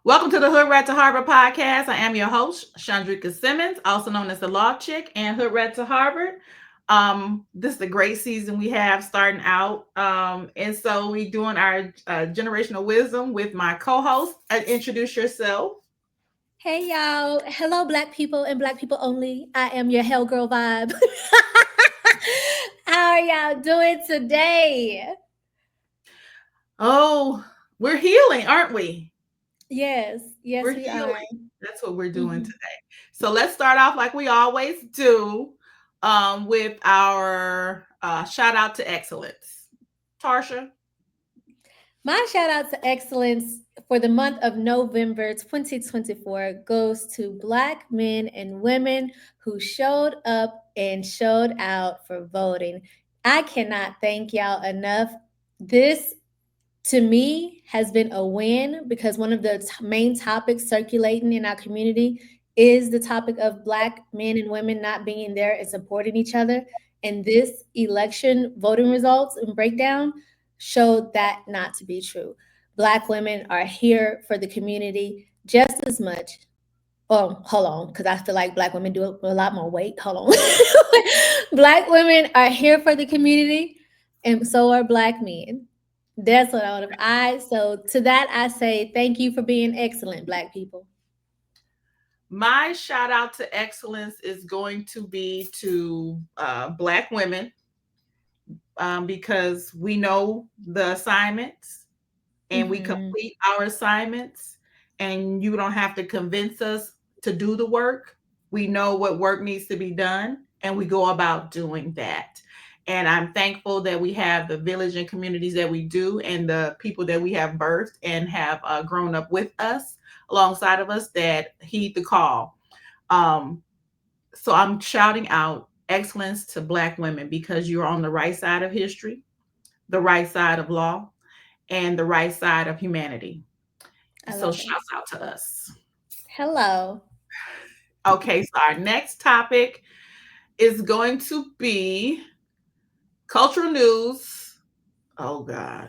Welcome to the Hood Rat to Harvard podcast. I am your host, Chandrika Simmons, also known as the Law Chick and Hood Rat to Harvard. This is a great season we have starting out. And so we doing our generational wisdom with my co-host. Introduce yourself. Hey y'all. Hello, black people and black people only. I am your HellGirlVibe. How are y'all doing today? Oh, we're healing, aren't we? Yes, We're yes, we are. healing. That's what we're doing Mhm. today. So let's start off like we always do with our shout out to excellence. Tarsha. My shout out to excellence for the month of November 2024 goes to black men and women who showed up and showed out for voting. I cannot thank y'all enough. This to me has been a win because one of the main topics circulating in our community is the topic of black men and women not being there and supporting each other. And this election voting results and breakdown showed that not to be true. Black women are here for the community just as much. Oh, hold on, because I feel like black women do a lot more. Wait, hold on. Black women are here for the community, and so are black men. That's what I would have. So to that I say thank you for being excellent, black people. My shout out to excellence is going to be to Black women because we know the assignments and we Hmm. complete our assignments, and you don't have to convince us to do the work. We know what work needs to be done, and we go about doing that. And I'm thankful that we have the village and communities that we do, and the people that we have birthed and have grown up with us alongside of us that heed the call. Um, so I'm shouting out excellence to Black women because you're on the right side of history, the right side of law, and the right side of humanity. I So love it. shouts out to us. Hello. Okay, so our next topic is going to be cultural news. Oh God.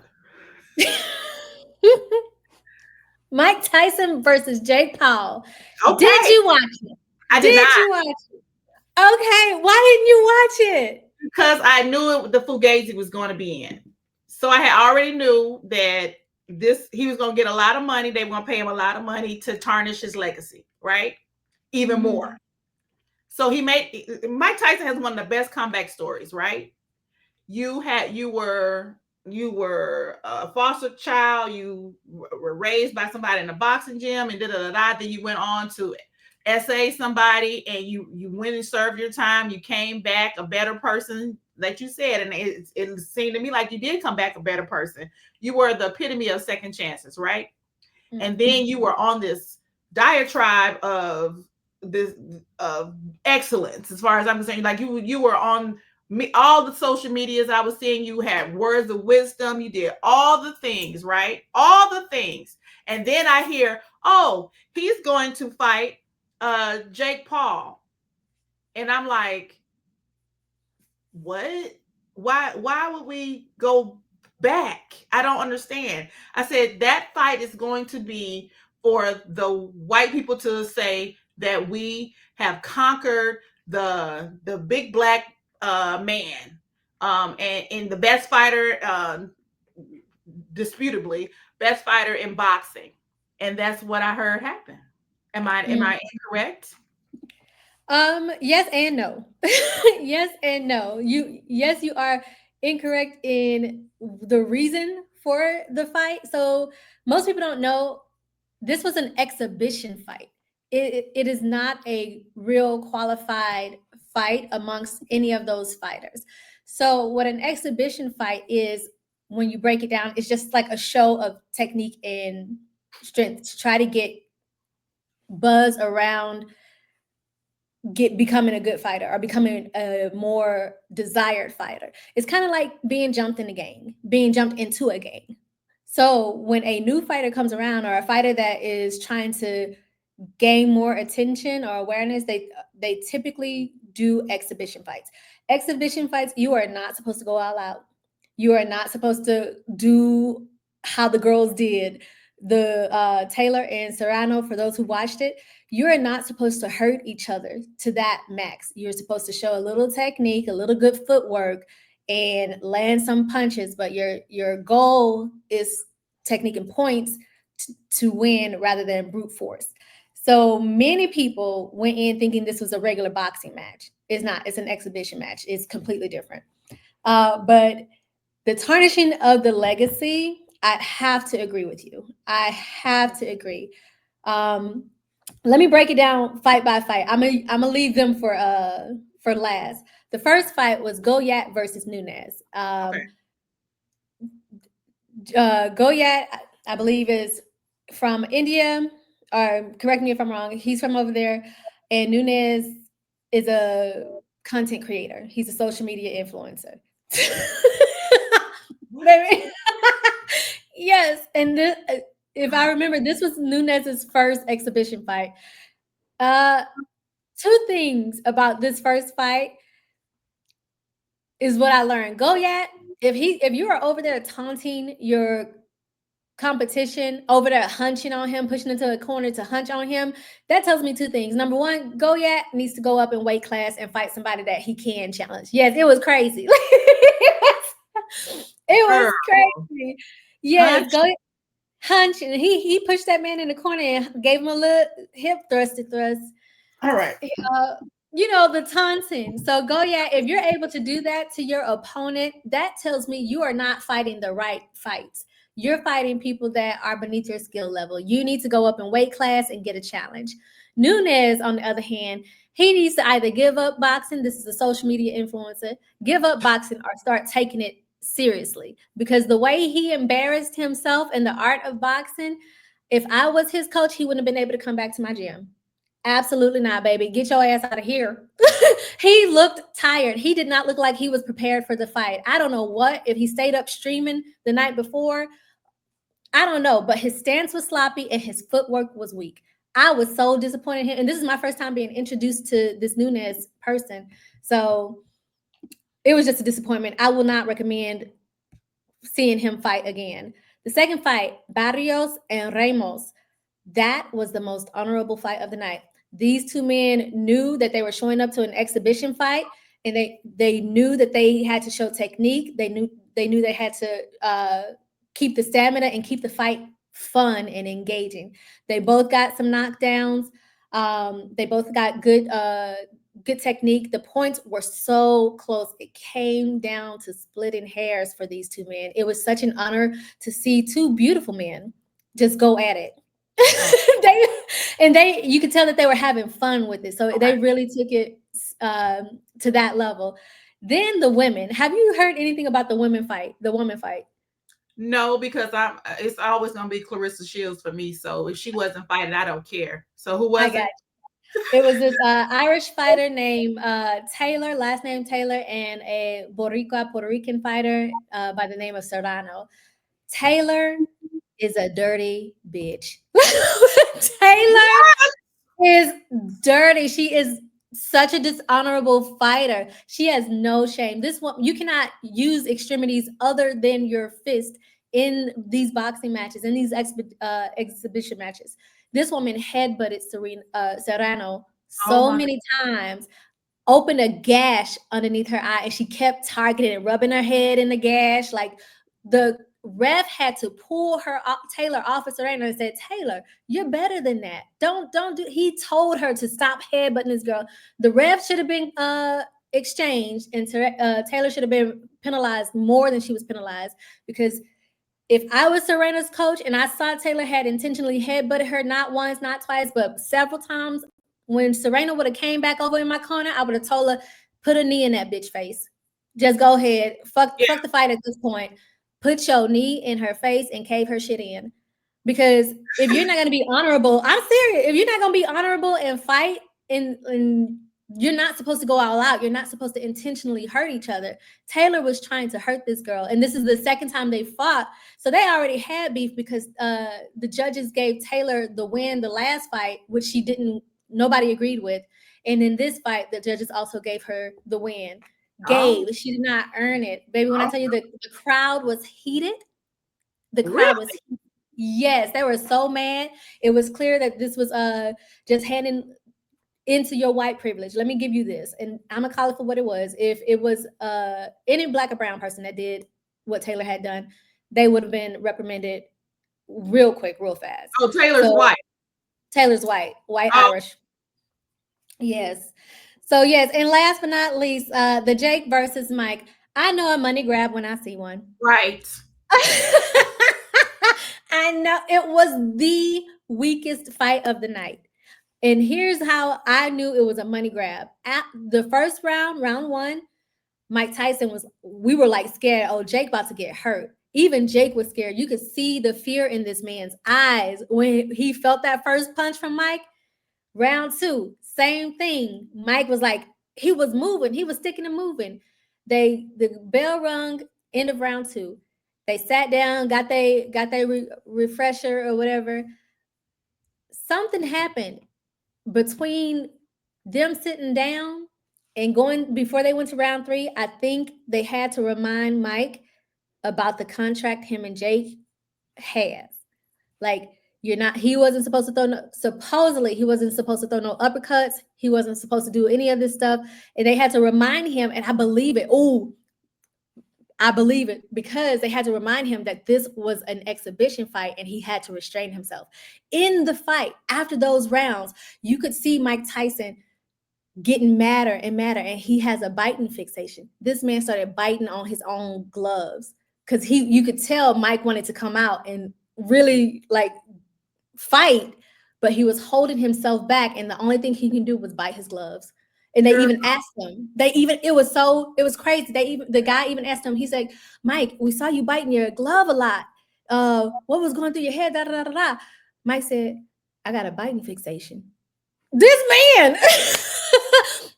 Mike Tyson versus Jake Paul. Did Okay, you watch it? I did not Did you watch it? Okay, why didn't you watch it? because I knew the Fugazi was going to be in. So I had already knew that this he was going to get a lot of money. They were going to pay him a lot of money to tarnish his legacy, right? Even more. Hmm. So he made Mike Tyson has one of the best comeback stories, right? You were a foster child, you were raised by somebody in a boxing gym and then you went on to SA somebody and you went and served your time, you came back a better person, like you said, and it seemed to me like you did come back a better person. You were the epitome of second chances, right? And Hmm. then you were on this diatribe of this of excellence as far as I'm concerned. Like you were on me, all the social medias I was seeing, you had words of wisdom, you did all the things, right? All the things. And then I hear, oh, he's going to fight Jake Paul. And I'm like, what? Why would we go back? I don't understand. I said that fight is going to be for the white people to say that we have conquered the big black man, and the best fighter, disputably best fighter in boxing, and that's what I heard happen. Am I incorrect? Yes and no. Yes and no. Yes, you are incorrect in the reason for the fight. So most people don't know this was an exhibition fight. It is not a real qualified fight amongst any of those fighters. So what an exhibition fight is, when you break it down, it's just like a show of technique and strength to try to get buzz around get becoming a good fighter or becoming a more desired fighter. It's kind of like being jumped into a gang. So when a new fighter comes around, or a fighter that is trying to gain more attention or awareness, they typically do exhibition fights. Exhibition fights, you are not supposed to go all out. You are not supposed to do how the girls did, the Taylor and Serrano, for those who watched it, you're not supposed to hurt each other to that max. You're supposed to show a little technique, a little good footwork, and land some punches. But your goal is technique and points to win rather than brute force. So many people went in thinking this was a regular boxing match. It's not. It's an exhibition match. It's completely different. But the tarnishing of the legacy, I have to agree with you. I have to agree. Um, Let me break it down fight by fight. I'm gonna leave them for last. The first fight was Goyat versus Nunez. Okay. Goyat, I believe, is from India, or correct me if I'm wrong. He's from over there, and Nunez is a content creator. He's a social media influencer. Baby. Yes, and if I remember, this was Nunez's first exhibition fight. Uh, Two things about this first fight is what I learned. Goyat, if you are over there taunting your competition, over there hunching on him, pushing into a corner to hunch on him, that tells me two things. Number one, Goyat needs to go up in weight class and fight somebody that he can challenge. Yes, it was crazy. It was Girl. crazy. Yes, Hunch. go hunch, and he pushed that man in the corner and gave him a little hip thrust. All right. You know, the taunting. So Goya, if you're able to do that to your opponent, that tells me you are not fighting the right fights. You're fighting people that are beneath your skill level. You need to go up in weight class and get a challenge. Nunez, on the other hand, he needs to either give up boxing. This is a social media influencer. Give up boxing or start taking it seriously, because the way he embarrassed himself in the art of boxing, if I was his coach, he wouldn't have been able to come back to my gym. Absolutely not, baby. Get your ass out of here. He looked tired. He did not look like he was prepared for the fight. I don't know what, if he stayed up streaming the night before. I don't know, but his stance was sloppy and his footwork was weak. I was so disappointed in him. And this is my first time being introduced to this Nunez person. So it was just a disappointment. I will not recommend seeing him fight again. The second fight, Barrios and Ramos, that was the most honorable fight of the night. These two men knew that they were showing up to an exhibition fight, and they knew that they had to show technique. They knew they had to keep the stamina and keep the fight fun and engaging. They both got some knockdowns. They both got good technique. The points were so close. It came down to splitting hairs for these two men. It was such an honor to see two beautiful men just go at it. Oh, they you could tell that they were having fun with it. So okay. they really took it to that level. Then the women. Have you heard anything about the women fight? The woman fight? No, because I'm. It's always gonna be Clarissa Shields for me. So if she wasn't fighting, I don't care. So who I was got it? It was this Irish fighter named Taylor, last name Taylor, and a Boricua, Puerto Rican fighter by the name of Serrano. Taylor is a dirty bitch. Taylor is dirty. She is such a dishonorable fighter. She has no shame. This one, you cannot use extremities other than your fist in these boxing matches, in these exhibition matches. This woman headbutted Serrano Oh so my. many times, opened a gash underneath her eye, and she kept targeting and rubbing her head in the gash. Like, the ref had to pull her Taylor off of Serena and said, Taylor, you're better than that. Don't do. He told her to stop headbutting this girl. The ref should have been exchanged, and Taylor should have been penalized more than she was penalized, because if I was Serena's coach and I saw Taylor had intentionally headbutted her not once, not twice, but several times, when Serena would have came back over in my corner, I would have told her, put a knee in that bitch face. Just go ahead. Yeah. Fuck the fight at this point. Put your knee in her face and cave her shit in. Because if you're not gonna be honorable, I'm serious. If you're not gonna be honorable and fight, and you're not supposed to go all out, you're not supposed to intentionally hurt each other. Taylor was trying to hurt this girl, and this is the second time they fought. So they already had beef, because the judges gave Taylor the win the last fight, which she didn't. Nobody agreed with, and in this fight, the judges also gave her the win. Oh. She did not earn it, baby. When I Oh. tell you that the crowd was heated, the Really? crowd was heated. Yes, they were so mad. It was clear that this was just handing into your white privilege. Let me give you this, and I'm gonna call it for what it was. If it was any black or brown person that did what Taylor had done, they would have been reprimanded real quick, real fast. Oh, Taylor's So wife. Taylor's white, white Oh, Irish. Yes. So yes, and last but not least, the Jake versus Mike. I know a money grab when I see one. right. I know it was the weakest fight of the night. And here's how I knew it was a money grab. At the first round, round one, Mike Tyson was, we were like scared. Oh, Jake about to get hurt. Even Jake was scared. You could see the fear in this man's eyes when he felt that first punch from Mike. Round two, same thing. Mike was like, he was moving, he was sticking and moving. The bell rung, end of round two. They sat down, got their refresher or whatever. Something happened between them sitting down and going before they went to round three. I think they had to remind Mike about the contract him and Jake has. Like, you're not, he wasn't supposed to throw no, supposedly he wasn't supposed to throw no uppercuts. He wasn't supposed to do any of this stuff. And they had to remind him, and I believe it. Oh, I believe it because they had to remind him that this was an exhibition fight and he had to restrain himself. In the fight, after those rounds, you could see Mike Tyson getting madder and madder, and he has a biting fixation. This man started biting on his own gloves because you could tell Mike wanted to come out and really like fight, but he was holding himself back, and the only thing he can do was bite his gloves. And they Sure. even asked him. They even it was crazy. The guy even asked him. He said, "Mike, we saw you biting your glove a lot. What was going through your head?" Da da da da. Da. Mike said, "I got a biting fixation." This man,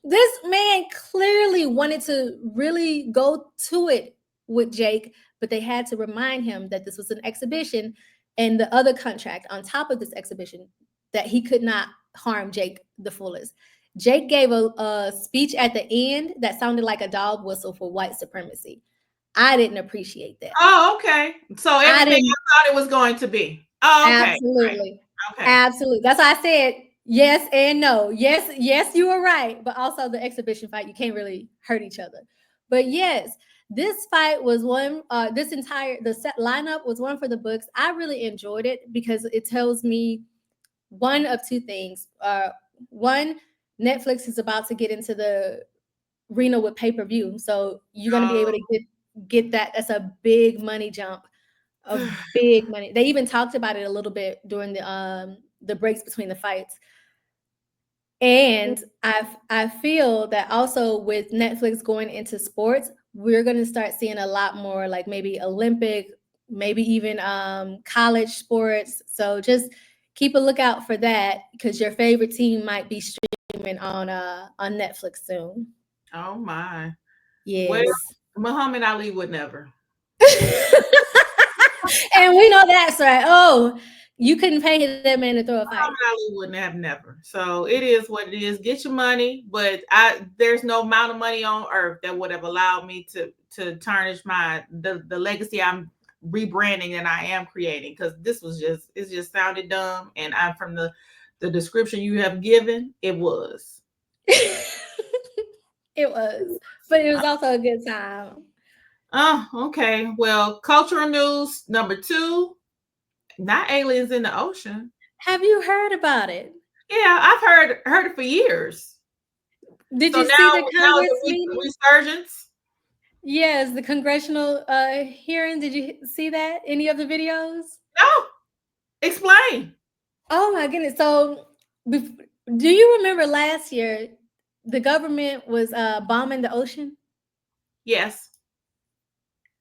this man clearly wanted to really go to it with Jake, but they had to remind him that this was an exhibition and the other contract on top of this exhibition that he could not harm Jake the fullest. Jake gave a speech at the end that sounded like a dog whistle for white supremacy. I didn't appreciate that. Oh, okay. So I everything didn't. I thought it was going to be. Oh, okay. Right. Absolutely. Okay. Absolutely. That's why I said yes and no. Yes, yes, you were right. But also the exhibition fight, you can't really hurt each other. But yes, this fight was one, this entire, the set lineup was one for the books. I really enjoyed it because it tells me one of two things. One, Netflix is about to get into the arena with pay-per-view. So you're going to be able to get that. That's a big money jump, a Oh. big money. They even talked about it a little bit during the breaks between the fights. And I feel that also with Netflix going into sports, we're going to start seeing a lot more like maybe Olympic, maybe even college sports. So just keep a lookout for that because your favorite team might be streaming on Netflix soon. Oh my. Well, Yes. Muhammad Ali would never. And we know that's right. Oh, you couldn't pay that man to throw a fight. Muhammad Ali wouldn't have never. So it is what it is. Get your money, but there's no amount of money on earth that would have allowed me to tarnish the legacy I'm rebranding and I am creating because this was just it just sounded dumb and I'm from the description you have given, it was. It was, but it was also a good time. Oh, okay. Well, cultural news number two, not aliens in the ocean. Have you heard about it? Yeah, I've heard it for years. Did So you see the now Congress the meeting? resurgence. Yes, the congressional hearing. Did you see that? Any of the videos? No, explain. Oh my goodness. So, do you remember last year the government was bombing the ocean? Yes.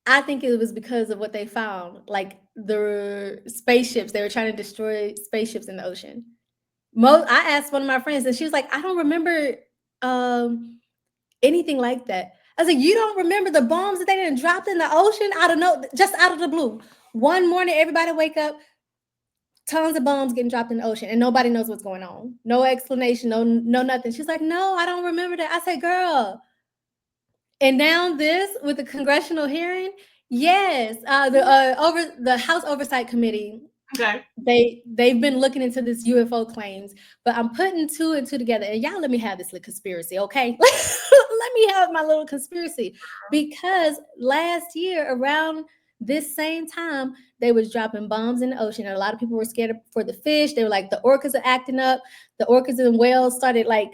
I think it was because of what they found, like the spaceships. They were trying to destroy spaceships in the ocean. I asked one of my friends, and she was like, "I don't remember um, anything like that." I was like, "You don't remember the bombs that they didn't drop in the ocean out of no, just out of the blue? One morning, everybody wake up, tons of bombs getting dropped in the ocean, and nobody knows what's going on. No explanation, no nothing." She's like, "No, I don't remember that." I said, "Girl." And now this with the congressional hearing, yes, the House Oversight Committee. Okay. They've been looking into this UFO claims, but I'm putting two and two together. And y'all let me have this little conspiracy, okay? Let me have my little conspiracy. Because last year around this same time, they was dropping bombs in the ocean. And a lot of people were scared for the fish. They were like, the orcas are acting up. The orcas and whales started like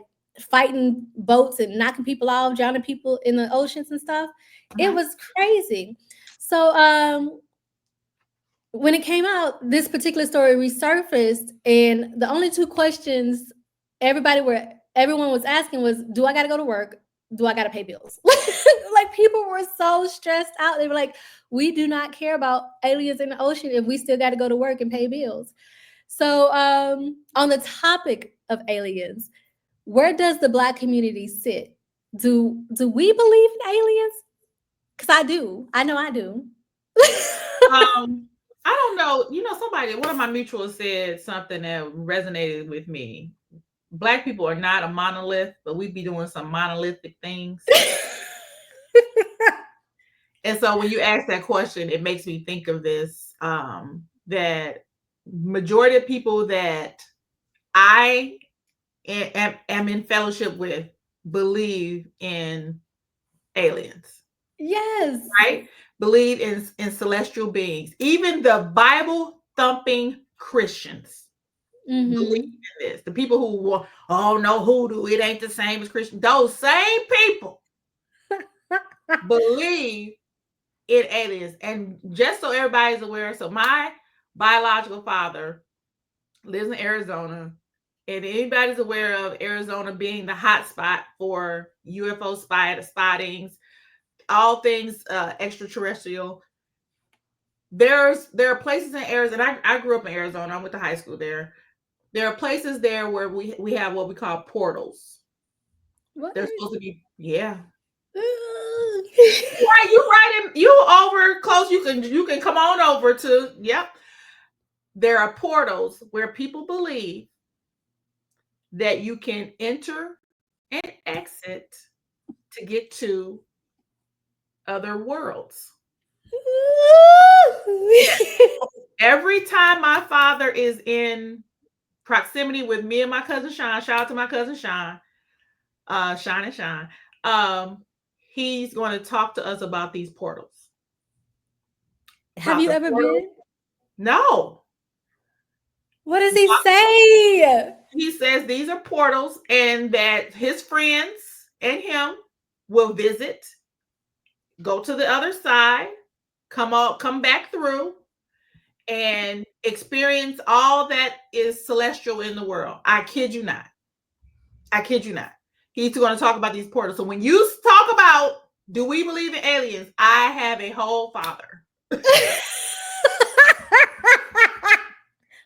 fighting boats and knocking people off, drowning people in the oceans and stuff. It Mhm. was crazy. So when it came out, this particular story resurfaced, and the only two questions everyone was asking was, "Do I got to go to work? Do I got to pay bills?" Like people were so stressed out. They were like, "We do not care about aliens in the ocean if we still got to go to work and pay bills." So, on the topic of aliens, where does the Black community sit? Do we believe in aliens? Because I do. I know I do. I don't know. Somebody, one of my mutuals said something that resonated with me. Black people are not a monolith, but we be doing some monolithic things. And so when you ask that question, it makes me think of this, that majority of people that I am in fellowship with believe in aliens, Yes. right? Believe in celestial beings. Even the Bible thumping Christians believe Mhm. in this. The people who will, oh no, hoodoo, it ain't the same as Christian. Those same people believe in aliens. And just so everybody's aware, so my biological father lives in Arizona. And anybody's aware of Arizona being the hot spot for UFO spottings, all things extraterrestrial. There are places in Arizona. I grew up in Arizona. I went to high school there. There are places there where we have what we call portals. What? They're supposed to be, yeah. Ugh. Right, you over close. You can come on over to, yep. There are portals where people believe that you can enter and exit to get to other worlds. Yeah. Every time my father is in proximity with me and my cousin Sean, shout out to my cousin Sean, Sean and Sean, he's going to talk to us about these portals. Have About you the ever portals. been? No. What does he say? He says these are portals and that his friends and him will visit, go to the other side, come back through, and experience all that is celestial in the world. I kid you not. I kid you not. He's going to talk about these portals. So when you talk about, do we believe in aliens? I have a whole father.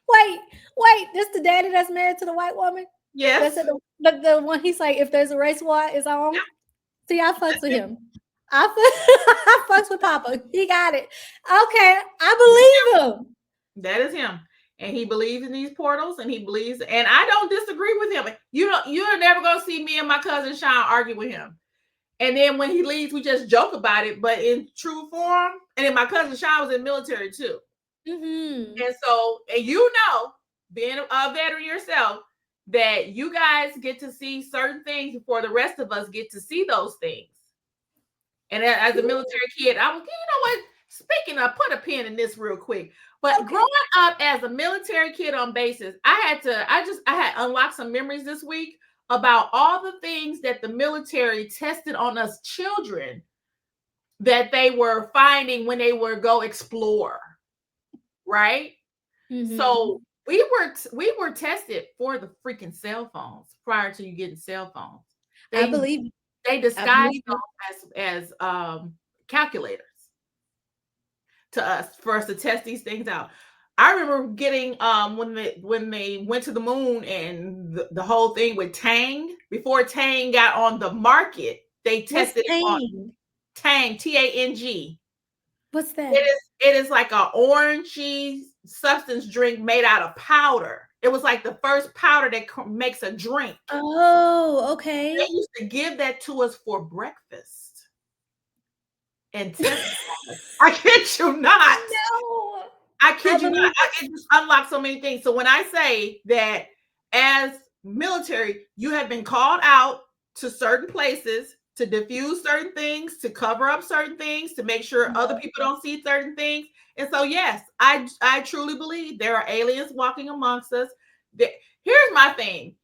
Wait, wait. This the daddy that's married to the white woman? Yes. That's the one he's like, if there's a race war, it's on. See, I fucks with him. I fucks with Papa. He got it. Okay, I believe him. That is him. And he believes in these portals and he believes, and I don't disagree with him. You're never gonna see me and my cousin Sean argue with him. And then when he leaves, we just joke about it, but in true form. And then my cousin Sean was in the military too. Mm-hmm. And so, and being a veteran yourself, that you guys get to see certain things before the rest of us get to see those things. And as a military kid, I was, what? Speaking of, put a pin in this real quick. But Okay. growing up as a military kid on bases, I had unlocked some memories this week about all the things that the military tested on us children that they were finding when they were go explore, right? Mm-hmm. So we were tested for the freaking cell phones prior to you getting cell phones. I They believe. they I disguised believe it. those as calculators to us for us to test these things out. I remember getting when they went to the moon and the whole thing with Tang, before Tang got on the market, they What's tested it on pain? Tang, Tang. What's It that? is like a orangey substance drink made out of powder. It was like the first powder that makes a drink. Oh, They okay. used to give that to us for breakfast and test. I kid you not. No. I I kid you not. believe it. It just unlocks so many things. So when I say that as military, you have been called out to certain places to diffuse certain things, to cover up certain things, to make sure other Yeah. people don't see certain things. And so, yes, I truly believe there are aliens walking amongst us. Here's my thing: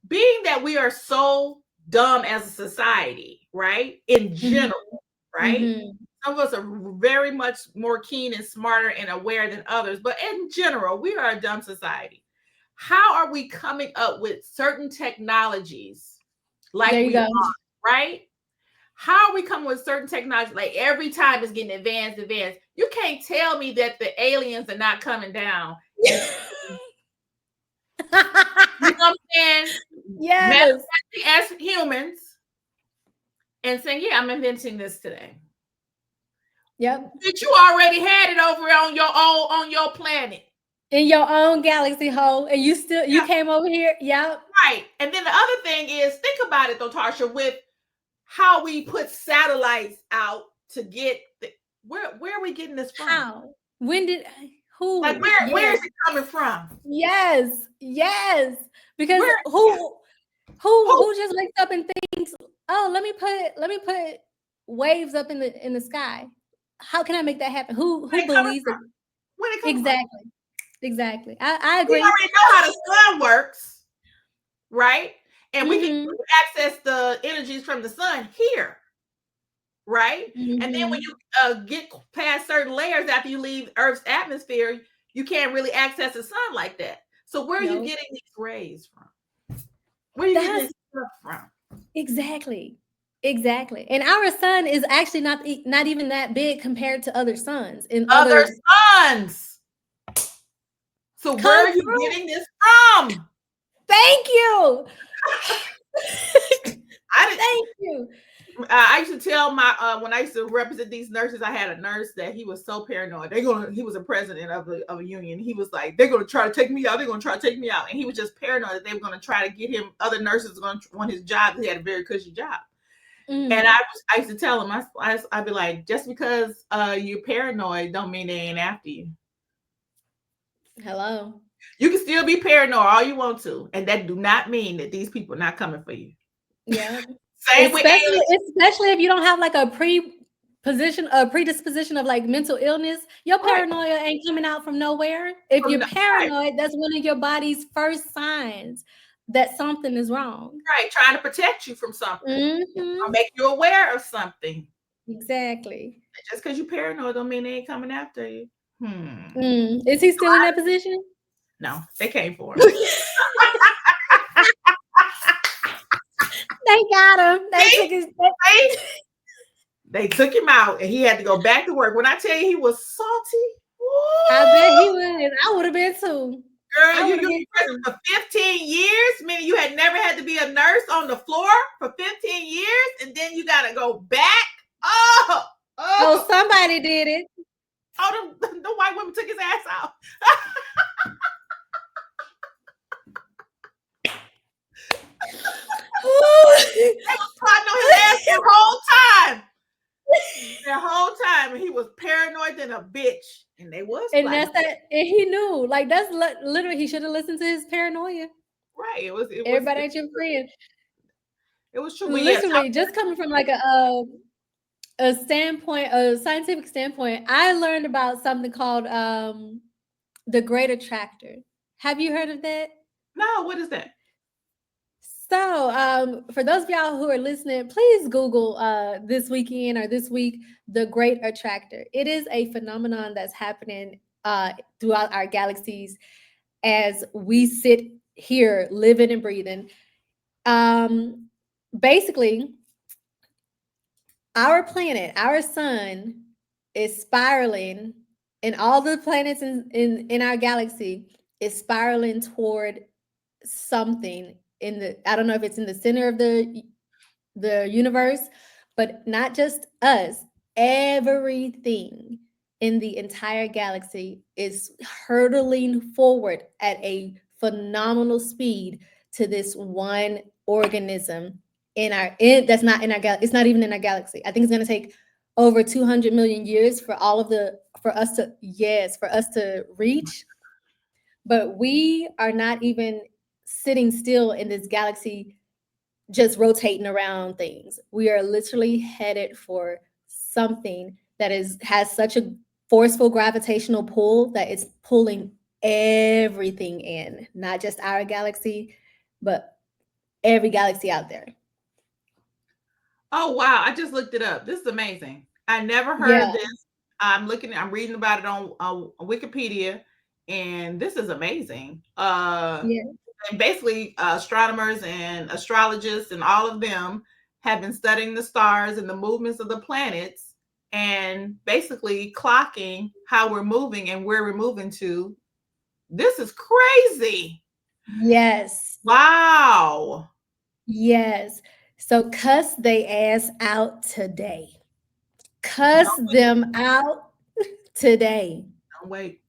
being that we are so dumb as a society, right? In Mhm. general, right? Mhm. Some of us are very much more keen and smarter and aware than others, but in general, we are a dumb society. How are we coming up with certain technologies There like you we go. are, right? How are we coming with certain technology? Like every time it's getting advanced, advanced. You can't tell me that the aliens are not coming down and you know what I'm saying? Yes. Manifesting as humans and saying, "Yeah, I'm inventing this today." Yep. That you already had it over on your planet. In your own galaxy hole, and you Yeah, came over here. Yep. right. And then the other thing is, think about it though, Tarsha, with how we put satellites out to get where are we getting this from? How? When did Like who? where Yes. is it coming from? Yes. Yes. Because Where who who just wakes up and thinks, "Oh, let me put waves up in the sky. How can I make that happen?" Who where it coming believes it? from? Where it coming from? Exactly. Exactly. I We agree. already know how the sun works, right? And we can Mhm. access the energies from the sun here, right? And then when Mhm. you get past certain layers after you leave Earth's atmosphere, you can't really access the sun like that. So where are you No. getting these rays from? Where are you getting That's this stuff from? exactly. Exactly. And our sun is actually not even that big compared to other suns in Other other. suns. So where Come are you through. getting this from? Thank you. I didn't. Thank you. I used to tell my when I used to represent these nurses, I had a nurse that he was so paranoid. He was a president of a union. He was like, they're gonna try to take me out. They're gonna try to take me out, and he was just paranoid that they were gonna try to get him. Other nurses were gonna want his job. He had a very cushy job, and Mm. I used to tell him, I'd be like, just because you're paranoid, don't mean they ain't after you. Hello. You can still be paranoid all you want to, and that do not mean that these people are not coming for you. Yeah. Same with aliens. Especially if you don't have like a predisposition of like mental illness, your Right. paranoia ain't coming out from nowhere. If From you're the, right. paranoid, that's one of your body's first signs that something is wrong. Right. Trying to protect you from something or Mhm. make you aware of something. Exactly. Just because you paranoid don't mean they ain't coming after you. Is he still in that position? No, they came for him. They got him. They See? took his. See? They took him out and he had to go back to work. When I tell you he was salty, I bet he woo, would. I would have been too. girl, I would have you been in prison too. for 15 years, meaning you had never had to be a nurse on the floor for 15 years, and then you got to go back. Oh, Oh, oh, somebody did it. oh, the white woman took his ass out. Plotting on his ass the whole time. The whole time, and he was paranoid than a bitch, and they was And plotting. that's that. And he knew, like that's literally he should have listened to his paranoia. Right. Everybody ain't your friend. it was true. But yes, Literally, just coming from like a standpoint, a scientific standpoint, I learned about something called the Great Attractor. Have you heard of that? no, what is that? So, for those of y'all who are listening, please Google this weekend or this week the Great Attractor. It is a phenomenon that's happening throughout our galaxies as we sit here living and breathing. Um, Basically, our planet, our sun, is spiraling, and all the planets in our galaxy is spiraling toward something in the, I don't know if it's in the center of the universe, but not just us, everything in the entire galaxy is hurtling forward at a phenomenal speed to this one organism that's not in our galaxy. It's not even in our galaxy. I think it's going to take over 200 million years for us to, yes, for us to reach, but we are not even sitting still in this galaxy just rotating around things. We are literally headed for something that is has such a forceful gravitational pull that it's pulling everything in, not just our galaxy, but every galaxy out there. Oh wow, I just looked it up. This is amazing. I never Yeah, heard this. I'm reading about it on Wikipedia, and this is amazing. yeah, And basically, astronomers and astrologists and all of them have been studying the stars and the movements of the planets, and basically clocking how we're moving and where we're moving to. This is crazy. yes, Wow. yes. So cuss they ass out today. Cuss Don't them out today. don't wait.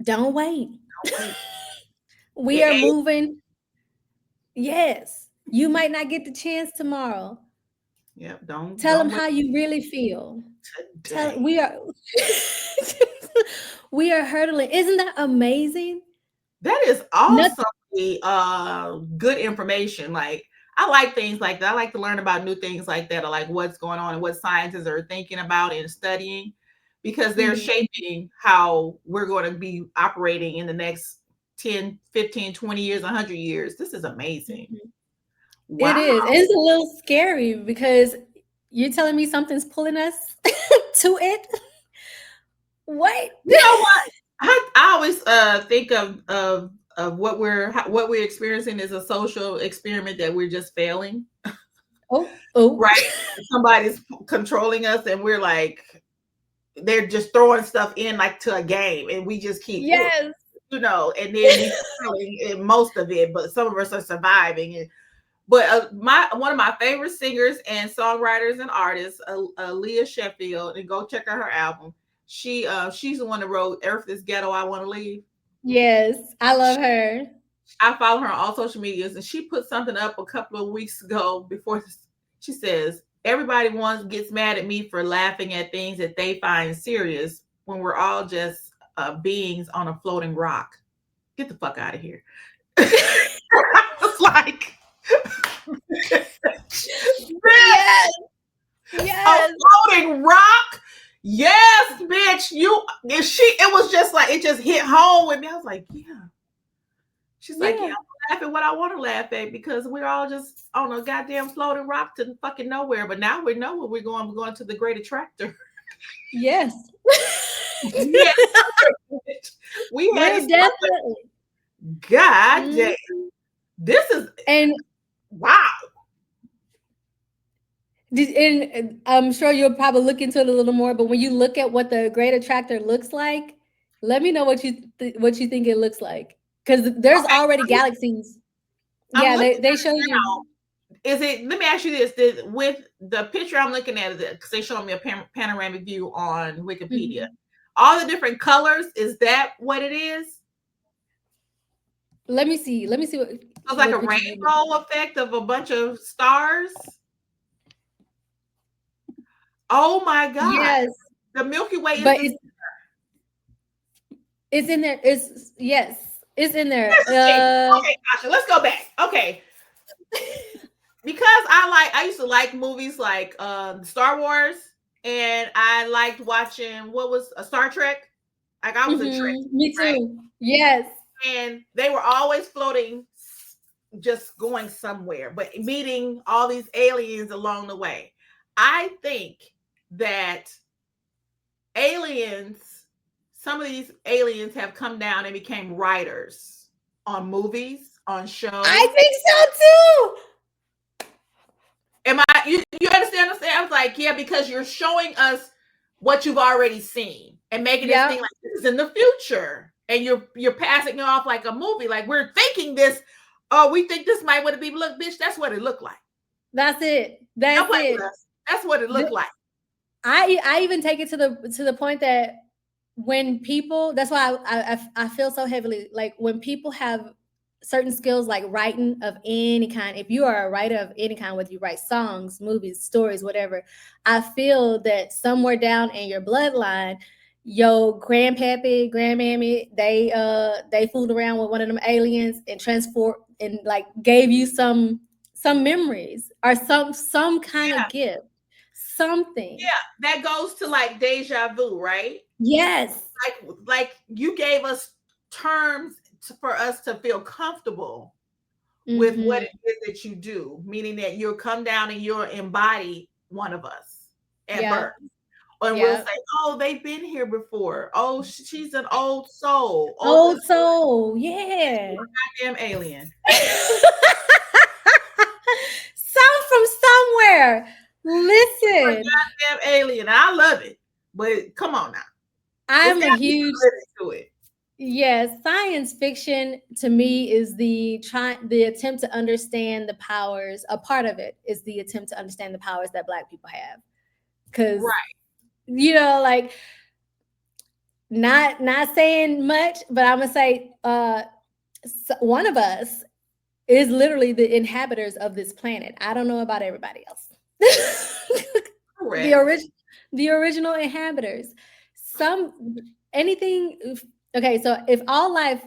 Don't wait. Don't wait. We It are ain't. moving. Yes. You might not get the chance tomorrow. Yep. Don't Tell them don't wait how you really feel. Tell today. we are we are hurdling. Isn't that amazing? That is Not, awesomely good information. Like I like things like that. I like to learn about new things like that, or like what's going on and what scientists are thinking about and studying, because they're mhm, shaping how we're going to be operating in the next 10, 15, 20 years, 100 years. This is amazing. mhm. It Wow. is. It's a little scary because you're telling me something's pulling us to it. What? You know what? I always think of what we're experiencing as a social experiment that we're just failing, Oh, oh. right? Somebody's controlling us, and we're like, they're just throwing stuff in like to a game, and we just keep, Yes. and then we failing in most of it, but some of us are surviving. But my one of my favorite singers and songwriters and artists, Leah Sheffield, and go check out her album. She's the one that wrote "Earth Is Ghetto, I Want to Leave." Yes. I love her. I follow her on all social medias, and she put something up a couple of weeks ago before this. She says, everybody once gets mad at me for laughing at things that they find serious when we're all just beings on a floating rock. Get the fuck out of here. It's like, bitch, Yes. a Yes. floating rock? Yes, bitch. It was just like, it just hit home with me. I was like, yeah. She's like, yeah, Yeah. I'm laugh at what I want to laugh at because we're all just on a goddamn floating rock to fucking nowhere. But now we know where we're going. We're going to the great attractor. Yes. Yeah, we had We're this. definitely. God damn, Mhm. this is And wow. and I'm sure you'll probably look into it a little more. But when you look at what the great attractor looks like, let me know what what you think it looks like. Because there's Okay, already galaxies. I'm Yeah, looking they at show it you. now. Is it? Let me ask you this: with the picture I'm looking at, because they showed me a panoramic view on Wikipedia. Mhm. All the different colors. Is that what it is? Let me see. Let me see It's like a what picture you're looking rainbow effect of a bunch of stars. Oh my at. God. Yes, The Milky Way is but this. it's in there. It's yes, it's in there. Here's the thing. Okay, Asha, let's go back. Okay. Because I used to like movies like Star Wars, and I liked watching what was a Star Trek. Like I was a Trek, Me right? too. Yes. And they were always floating, just going somewhere, but meeting all these aliens along the way. I think that aliens, some of these aliens have come down and became writers on movies, on I shows. think so too. Am I you understand what I'm saying? I was like, yeah, because you're showing us what you've already seen and making this Yep. thing like this is in the future. And you're passing it off like a movie. Like we're thinking this, oh, we think this might what it be. Look, bitch, that's what it looked like. That's it. Don't That's play with it. us. That's what it looked The- like. I even take it to the point that when people, that's why I feel so heavily like when people have certain skills like writing of any kind. If you are a writer of any kind, whether you write songs, movies, stories, whatever, I feel that somewhere down in your bloodline Yo grandpappy, grandmammy, they fooled around with one of them aliens and transport and like gave you some memories or some kind of Yeah, gift. Something. yeah. That goes to like deja vu, right? Yes. Like you gave us terms for us to feel comfortable with what Mm-hmm. it is that you do, meaning that you'll come down and you'll embody one of us at birth. Yep. And we'll say, Yep. oh, they've been here before. Oh, she's an old soul. Oh, Old soul. yes, Yeah. you're a goddamn alien. Some from somewhere. You're a Listen, goddamn alien. I love it. But come on now. It's I'm a got to be huge some limit to it. yes, science fiction to me is the attempt to understand the powers. A part of it is the attempt to understand the powers that Black people have. Cause Right. like not saying much, but I'm gonna say one of us is literally the inhabitants of this planet. I don't know about everybody else. the Correct. orig- the original inhabitants. Some anything okay, so if all life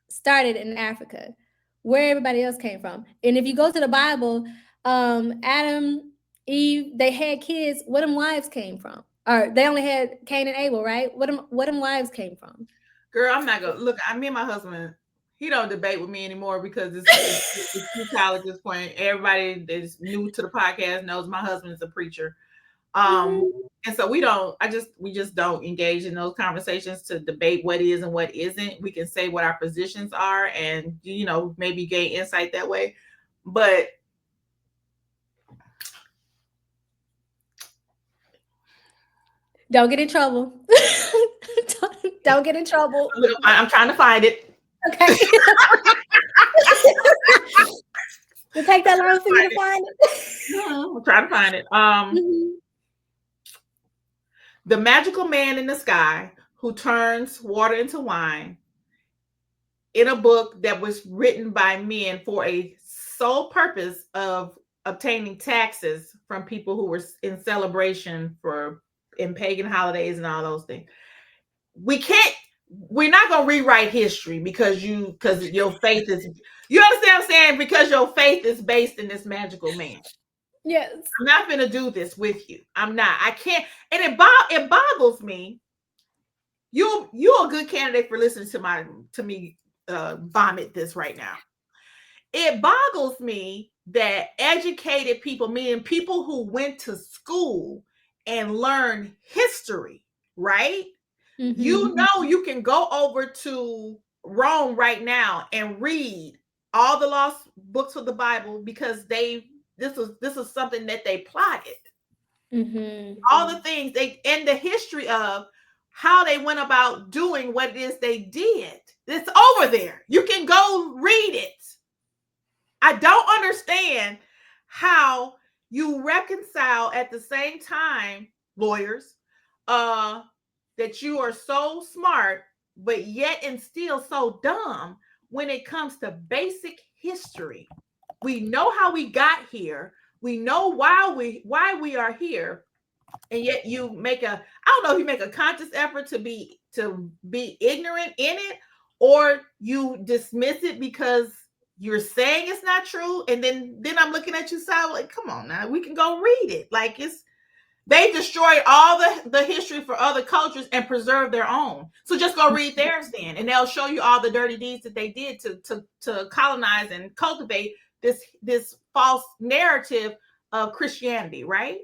started in Africa, where everybody else came from. And if you go to the Bible, Adam, Eve, they had kids. Where them wives came from? Or they only had Cain and Abel, right? What them wives came from? Girl, I'm not gonna look. I mean, my husband, he don't debate with me anymore because it's futile at this point. Everybody that's new to the podcast knows my husband is a preacher. Um, Mhm. and so we just don't engage in those conversations to debate what is and what isn't. We can say what our positions are and maybe gain insight that way. But Don't get in trouble. Don't get in trouble. look, I'm trying to find it. Okay. It'll take that long for you to find I'm trying to find it. it. The magical man in the sky who turns water into wine, in a book that was written by men for a sole purpose of obtaining taxes from people who were in celebration for in pagan holidays and all those things. We can't we're not going to rewrite history because your faith is you understand what I'm saying, because your faith is based in this magical man. Yes. I'm not going to do this with you. I'm not. I can't. And it boggles me. You're a good candidate for listening to me vomit this right now. It boggles me that educated people, meaning people who went to school and learned history, right? You Mm-hmm. know, you can go over to Rome right now and read all the lost books of the Bible because this is something that they plotted. Mm-hmm. All the things they and the history of how they went about doing what it is they did. It's over there. You can go read it. I don't understand how you reconcile at the same time, lawyers, uh, that you are so smart, but yet and still so dumb when it comes to basic history. We know how we got here. We know why we are here, and yet you make a I don't know if you make a conscious effort to be ignorant in it, or you dismiss it because you're saying it's not true, and then I'm looking at you side like, come on now, we can go read it. Like they destroyed all the history for other cultures and preserved their own. So just go read theirs then, and they'll show you all the dirty deeds that they did to colonize and cultivate this false narrative of Christianity, right?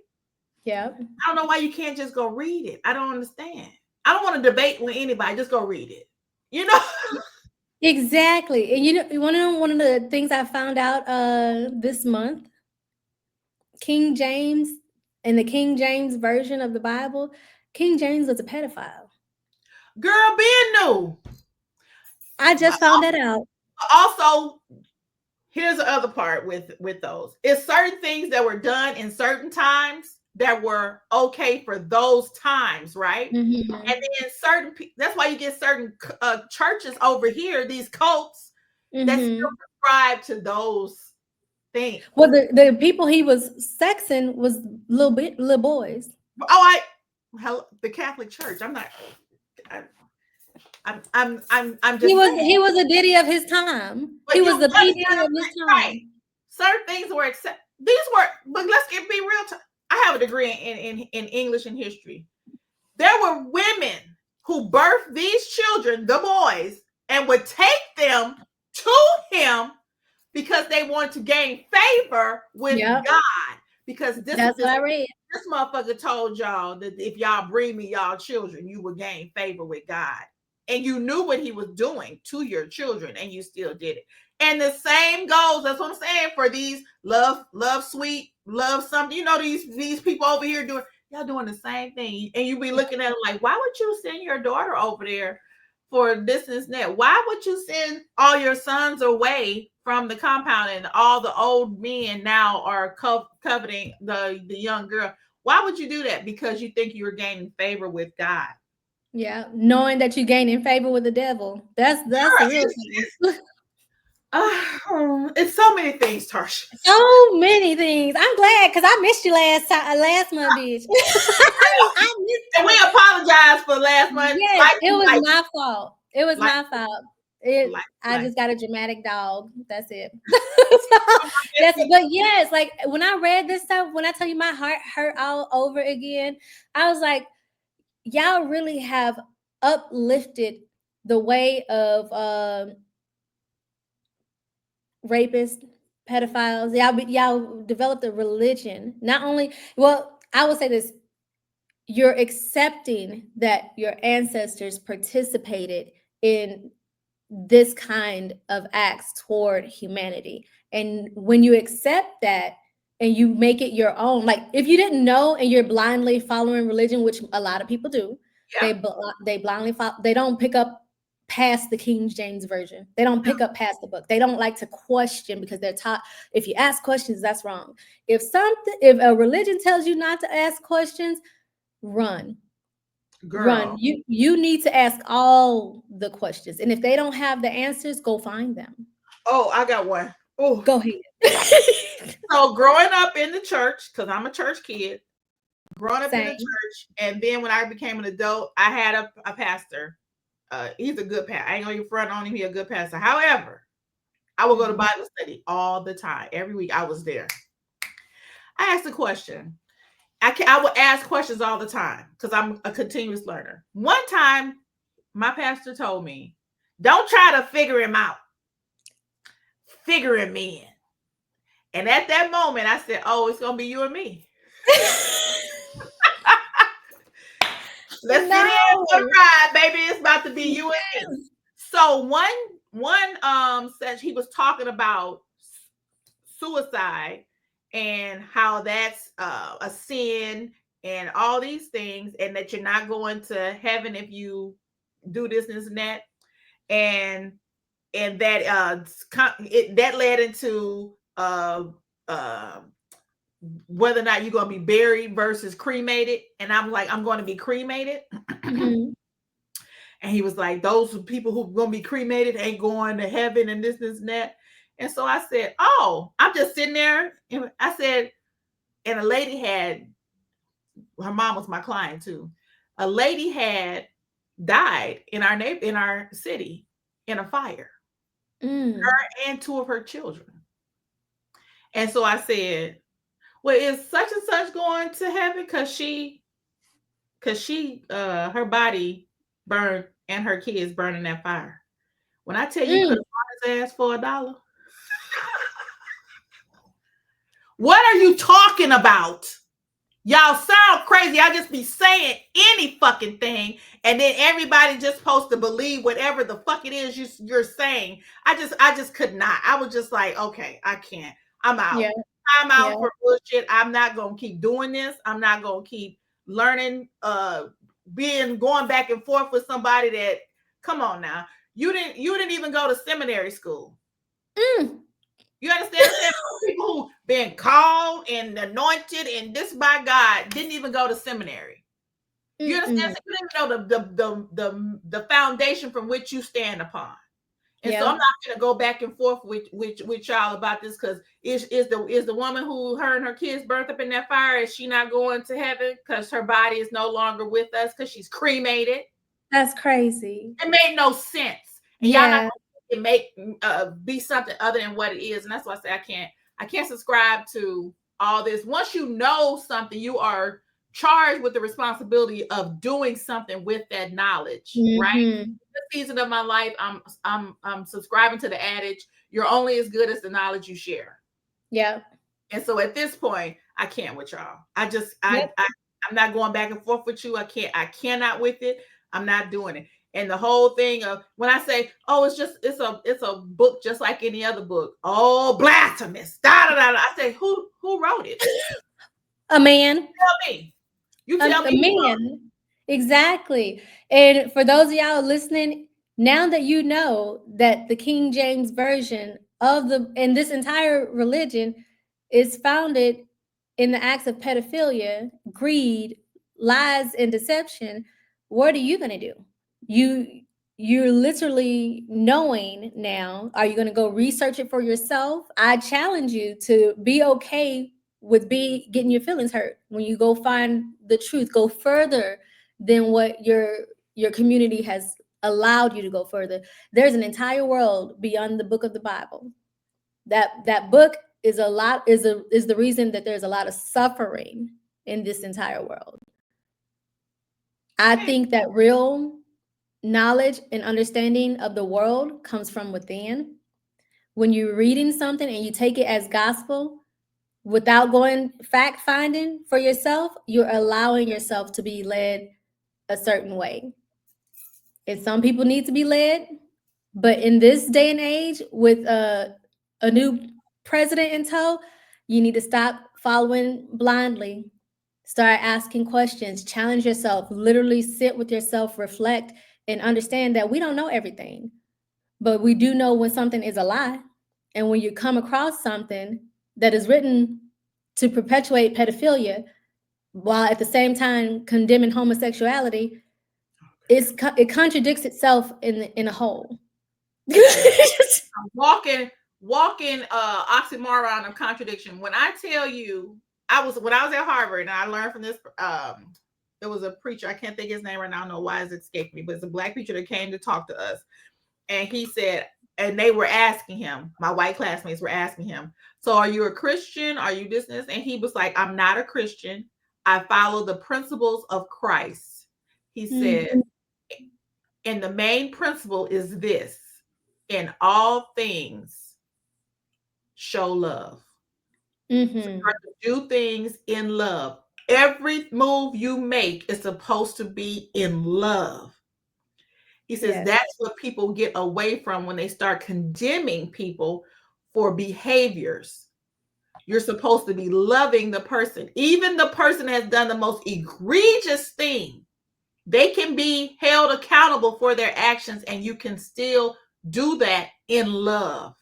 Yep. I don't know why you can't just go read it. I don't understand. I don't want to debate with anybody. Just go read it. You know? Exactly. And you want to know one of the things I found out this month? King James in the King James version of the Bible, King James was a pedophile. Girl, being new. I just found that out. Also, here's the other part with those. It's certain things that were done in certain times that were okay for those times, right? Mm-hmm. And then that's why you get certain churches over here, these cults that still Mm-hmm. subscribe to those things. Well, the people he was sexing was little boys. Oh, the Catholic Church. I'm not. I'm He just was saying. he was a Diddy of his time. He But was you the P Diddy understand, of his right? time. Certain things were accept. These were, but let's get be real. I have a degree in English and history. There were women who birthed these children, the boys, and would take them to him because they wanted to gain favor with Yep, God. Because this that's what I read. this motherfucker told y'all that if y'all bring me y'all children, you will gain favor with God. And you knew what he was doing to your children, and you still did it. And the same goes, that's what I'm saying, for these love sweet, love something. You know, these people over here doing, y'all doing the same thing. And you be looking at them like, why would you send your daughter over there for this and that? Why would you send all your sons away from the compound, and all the old men now are coveting the young girl? Why would you do that? Because you think you're gaining favor with God. Yeah, knowing that you gain in favor with the devil. That's Girl, the real thing. it's so many things, Tarsha. So many things. I'm glad because I missed you last month, bitch. I missed And we you. apologize for last month. Yes, Life it be was life. my fault. It was Life, my fault. It. life, I life. just got a dramatic dog. That's it. So my That's bestie, but yes, like when I read this stuff, when I tell you my heart hurt all over again, I was like, y'all really have uplifted the way of rapists, pedophiles. Y'all developed a religion. Not only, well, I will say this: you're accepting that your ancestors participated in this kind of acts toward humanity. And when you accept that and you make it your own, like if you didn't know and you're blindly following religion, which a lot of people do, yeah. they blindly follow, they don't pick up past the King James version. They don't No, pick up past the book. They don't like to question because they're taught if you ask questions, that's wrong. If a religion tells you not to ask questions, run. Run. girl. You need to ask all the questions. And if they don't have the answers, go find them. Oh, I got one. Oh, Go ahead. so growing up in the church, because I'm a church kid, growing up in the Same. church, and then when I became an adult, I had a pastor. He's a good pastor. I ain't gonna even front on him. He's a good pastor. However, I would go to Mhm. Bible study all the time. Every week I was there. I asked a question. I would ask questions all the time because I'm a continuous learner. One time, my pastor told me, "Don't try to figure him out. Figure him in." And at that moment, I said, "Oh, it's gonna be you and me. Let's get in for the No. ride, baby. It's about to be you and me." So one said he was talking about suicide and how that's a sin and all these things, and that you're not going to heaven if you do this and that, and that that led into uh whether or not you're going to be buried versus cremated. And I'm like, I'm going to be cremated. Mhm. And he was like, those people who are going to be cremated ain't going to heaven and this and that. And so I said, oh, I'm just sitting there. And I said, and a lady had, her mom was my client too. A lady had died in our city in a fire, Mm. her and two of her children. And so I said, well, is such and such going to heaven? Cause she her body burned and her kids burned in that fire. When I tell you, could Mm. have bought his ass for $1. What are you talking about? Y'all sound crazy. I just be saying any fucking thing, and then everybody just supposed to believe whatever the fuck it is you're saying. I just could not. I was just like, okay, I can't. I'm out. Yeah. I'm Yeah. out for bullshit. I'm not gonna keep doing this. I'm not gonna keep learning, being going back and forth with somebody that, come on now. You didn't even go to seminary school. Mm. You understand what I'm saying? People who been called and anointed and this by God didn't even go to seminary. You understand? Mm-mm. So you didn't even know the foundation from which you stand upon. And so I'm Yeah. not gonna go back and forth with y'all about this, because is the woman who her and her kids burnt up in that fire, is she not going to heaven because her body is no longer with us because she's cremated? That's crazy. It made no sense. And y'all not Yeah. gonna make it be something other than what it is. And that's why I say I can't subscribe to all this. Once you know something, you are charged with the responsibility of doing something with that knowledge, right? Hmm. This season of my life, I'm subscribing to the adage, you're only as good as the knowledge you share. Yeah. And so at this point, I can't with y'all. I just Yep. I'm not going back and forth with you. I cannot with it. I'm not doing it. And the whole thing of when I say, oh, it's a book just like any other book. Oh, blasphemous. Da da da. Da. I say, who wrote it? A man. Tell me. You tell A me who wrote man. Exactly. And for those of y'all listening, now that you know that the King James version of the and this entire religion is founded in the acts of pedophilia, greed, lies, and deception, what are you gonna do? You you're literally knowing now. Are you gonna go research it for yourself? I challenge you to be okay with getting your feelings hurt when you go find the truth. Go further than what your community has allowed you to go further. There's an entire world beyond the book of the Bible. That book is a lot is the reason that there's a lot of suffering in this entire world. I it? think that real knowledge and understanding of the world comes from within. When you're reading something and you take it as gospel, without going fact finding for yourself, you're allowing yourself to be led a certain way. And some people need to be led, but in this day and age, with a new president in tow, you need to stop following blindly. Start asking questions, challenge yourself, literally sit with yourself, reflect, and understand that we don't know everything, but we do know when something is a lie. And when you come across something that is written to perpetuate pedophilia while at the same time condemning homosexuality, it contradicts itself in a whole. Walking oxymoron of contradiction. When I tell you, when I was at Harvard and I learned from this there was a preacher, I can't think his name right now, I don't know why it's escaped me, but it's a black preacher that came to talk to us. And he said, and they were asking him, my white classmates were asking him, so are you a Christian? Are you this? And he was like, I'm not a Christian. I follow the principles of Christ. He said, Mm, and the main principle is this: in all things, show love. mhm. Start to do things in love. Every move you make is supposed to be in love. He says Yes. that's what people get away from when they start condemning people for behaviors. You're supposed to be loving the person. Even the person has done the most egregious thing. They can be held accountable for their actions, and you can still do that in love.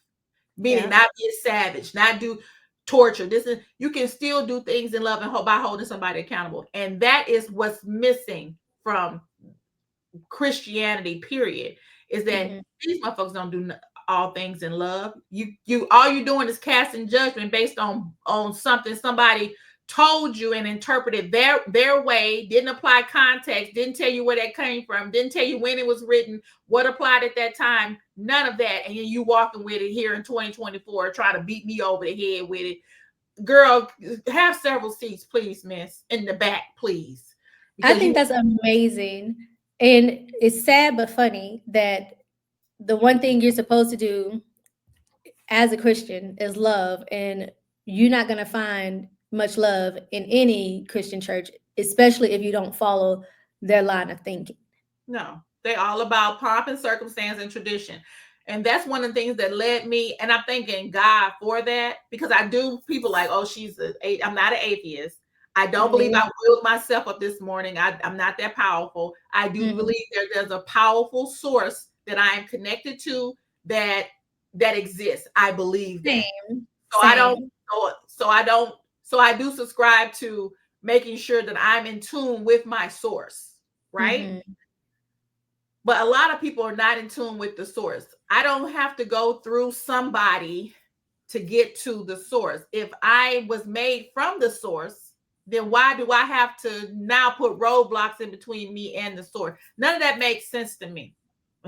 Meaning Yeah. not be a savage, not do torture. This is you can still do things in love and hope by holding somebody accountable. And that is what's missing from Christianity, period, is that Mhm. these motherfuckers don't do all things in love. You all you're doing is casting judgment based on something somebody told you and interpreted their way, didn't apply context, didn't tell you where that came from, didn't tell you when it was written, what applied at that time, none of that. And then you walking with it here in 2024, trying to beat me over the head with it. Girl, have several seats, please, miss, in the back, please. I Because think you that's amazing. And it's sad but funny that the one thing you're supposed to do as a Christian is love, and you're not going to find much love in any Christian church, especially if you don't follow their line of thinking. No, they all about pomp and circumstance and tradition. And that's one of the things that led me, and I'm thanking God for that, because I do people like, oh, I'm not an atheist. I don't believe Me. I willed myself up this morning. I'm not that powerful. I do Mhm. believe there's a powerful source that I am connected to that that exists. I believe that. Same. So I don't, Same. so I don't, so I do subscribe to making sure that I'm in tune with my source, right? Mhm. But a lot of people are not in tune with the source. I don't have to go through somebody to get to the source. If I was made from the source, then why do I have to now put roadblocks in between me and the source? None of that makes sense to me.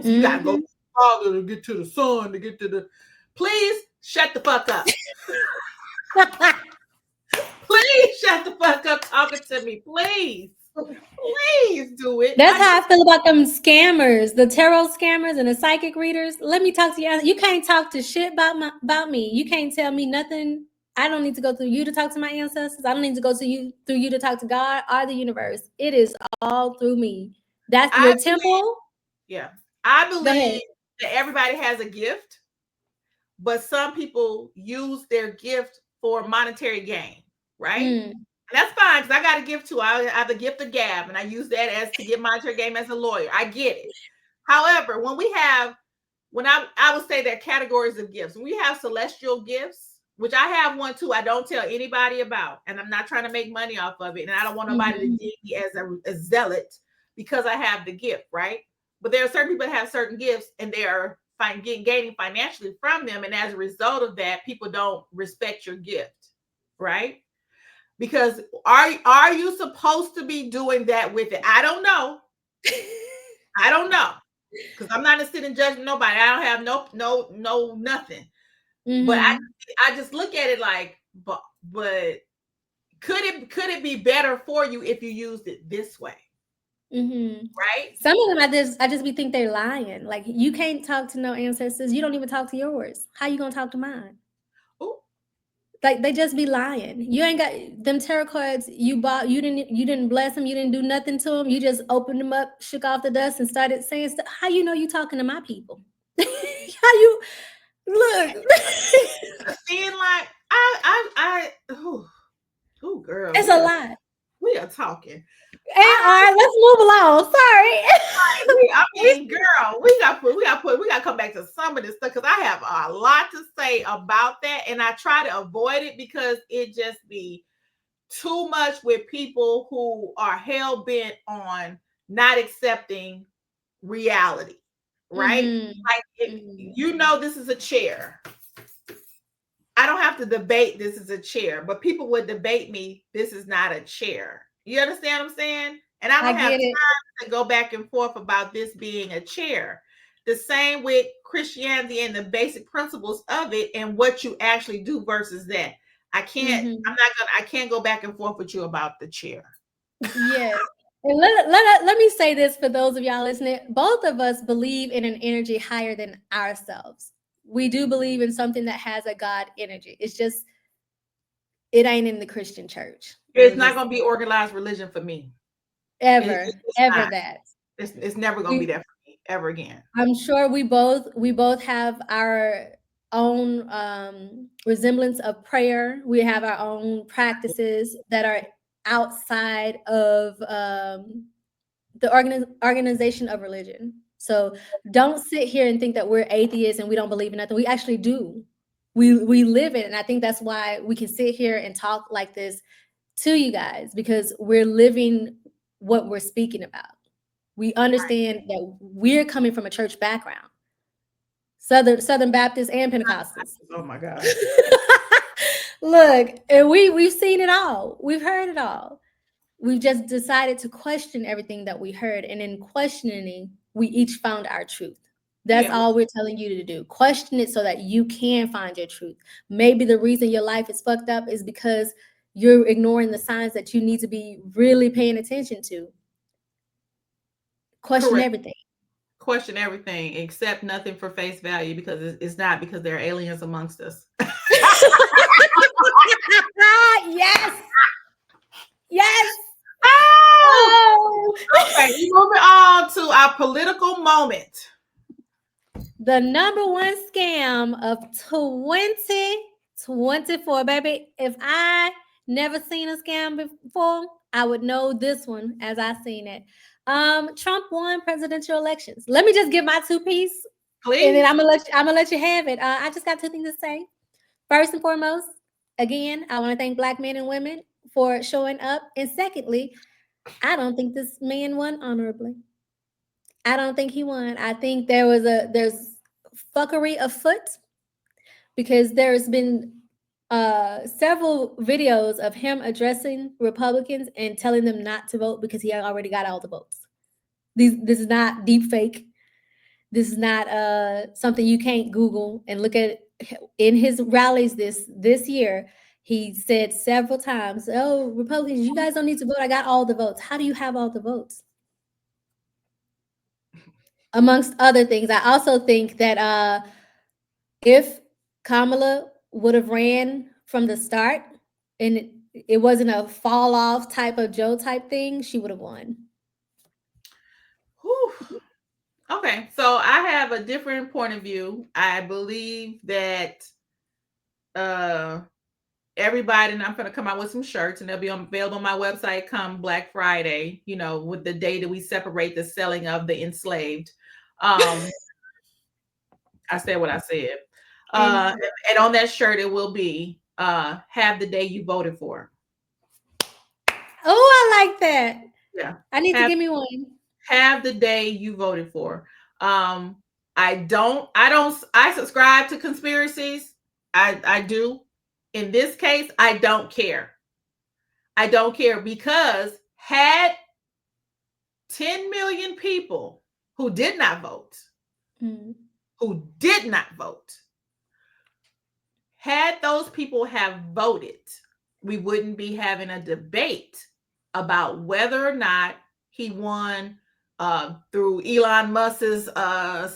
So you gotta go Mm-hmm. to the Father to get to the Son to get to the. Please shut the fuck up. Please shut the fuck up talking to me. Please. Please do it. That's I how just I feel about them scammers, the tarot scammers and the psychic readers. Let me talk to you. You can't talk to shit about me. You can't tell me nothing. I don't need to go through you to talk to my ancestors. I don't need to go to you through you to talk to God or the universe. It is all through me. That's I your believe, temple. yeah. I Go believe ahead. that everybody has a gift, but some people use their gift for monetary gain, right? Mm, And that's fine because I got a gift too. I have the gift of gab, and I use that as to get monetary gain as a lawyer. I get it. However, when I would say there are categories of gifts. When we have celestial gifts, which I have one too, I don't tell anybody about, and I'm not trying to make money off of it, and I don't want nobody to mhm, deem me as a zealot because I have the gift, right? But there are certain people that have certain gifts, and they are gaining financially from them, and as a result of that, people don't respect your gift, right? Because are you supposed to be doing that with it? I don't know. I don't know because I'm not sitting judging nobody. I don't have no nothing. But mhm, I just look at it like, but could it be better for you if you used it this way, mhm. right? Some of them I just be think they're lying. Like you can't talk to no ancestors. You don't even talk to yours. How you gonna talk to mine? Ooh, Like they just be lying. You ain't got them tarot cards you bought. You didn't bless them. You didn't do nothing to them. You just opened them up, shook off the dust, and started saying stuff. How you know you talking to my people? How you look? seeing like oh girl, It's a lot. we are talking. And all I right, let's move along. Sorry. I We- mean, girl, we gotta come back to some of this stuff because I have a lot to say about that, and I try to avoid it because it just be too much with people who are hell bent on not accepting reality, right? Mhm. Like, Mhm. this is a chair. I don't have to debate this is a chair, but people would debate me, this is not a chair. You understand what I'm saying? And I I don't have get it. time to go back and forth about this being a chair. The same with Christianity and the basic principles of it and what you actually do versus that. Mhm. I can't go back and forth with you about the chair. Yes. And let me say this for those of y'all listening. Both of us believe in an energy higher than ourselves. We do believe in something that has a God energy. It's just, it ain't in the Christian church. Let It's me not just going to be organized religion for me. It's ever not. that. It's never going to be We, that for me ever again. I'm sure we both have our own resemblance of prayer. We have our own practices that are outside of the organization of religion. So don't sit here and think that we're atheists and we don't believe in nothing. We actually do. We live it, and I think that's why we can sit here and talk like this to you guys because we're living what we're speaking about. We understand that we're coming from a church background, Southern Baptist and Pentecostals. Oh my God. Look, and we've seen it all. We've heard it all. We've just decided to question everything that we heard, and in questioning, we each found our truth. That's Yeah, all we're telling you to do. Question it so that you can find your truth. Maybe the reason your life is fucked up is because you're ignoring the signs that you need to be really paying attention to. Question correct. everything. Question everything, accept nothing for face value because it's not because there are aliens amongst us. Yes, yes. Oh, Oh. okay. Moving on to our political moment. The number one scam of 2024, baby. If I never seen a scam before, I would know this one as I seen it. Trump won presidential elections. Let me just give my two piece, and then Please. I'm gonna let you have it. I just got two things to say. First and foremost, again, I want to thank Black men and women for showing up, and secondly, I don't think this man won honorably. I don't think he won. I think there's fuckery afoot because there's been several videos of him addressing Republicans and telling them not to vote because he had already got all the votes. This is not deep fake. This is not something you can't Google and look at. In his rallies this year, he said several times, "Oh, Republicans, you guys don't need to vote. I got all the votes." How do you have all the votes? Amongst other things, I also think that if Kamala would have ran from the start and it wasn't a fall off type of Joe type thing, she would have won. Whew. Okay, so I have a different point of view. I believe that uh everybody, and I'm going to come out with some shirts and they'll be available on my website come Black Friday, with the day that we separate the selling of the enslaved. Um, I said what I said. And And on that shirt, it will be have the day you voted for. oh, I like that. Yeah. I need to Have give me one. have the day you voted for. Um, I subscribe to conspiracies. I do. In this case, I don't care. I don't care because had 10 million people who did not vote, Mm. who did not vote, had those people have voted, we wouldn't be having a debate about whether or not he won through Elon Musk's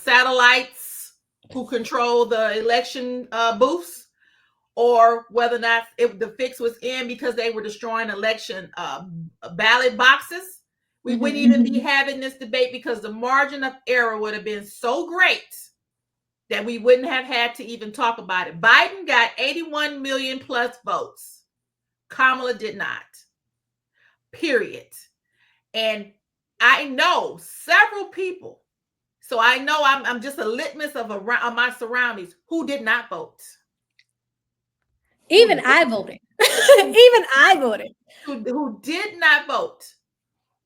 satellites who control the election booths, or whether or not the fix was in because they were destroying election ballot boxes. We Mhm. wouldn't even be having this debate because the margin of error would have been so great that we wouldn't have had to even talk about it. Biden got 81 million plus votes. Kamala did not. Period. And I know several people, so I know I'm just a litmus of my surroundings who did not vote. Even I voted. Even I voted. Who did not vote.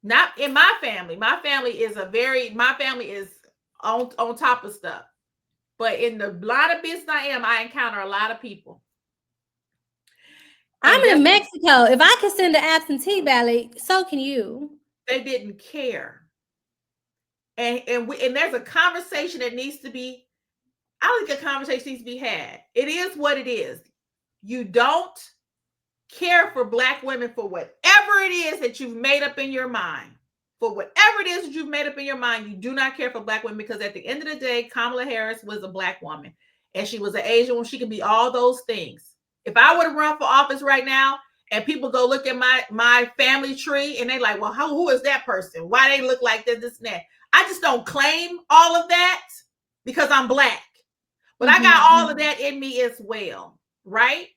Not in my family. My family is on top of stuff. But in the line of business I encounter a lot of people. I'm And guess in what? Mexico. If I can send an absentee ballot, so can you. They didn't care. And there's a conversation that needs to be, I think a conversation needs to be had. It is what it is. You don't care for Black women for whatever it is that you've made up in your mind. For whatever it is that you've made up in your mind, you do not care for Black women because at the end of the day, Kamala Harris was a Black woman and she was an Asian woman. She could be all those things. If I were to run for office right now and people go look at my family tree and they like, well, who is that person? Why they look like this and that? I just don't claim all of that because I'm Black. But I got all of that in me as well, right?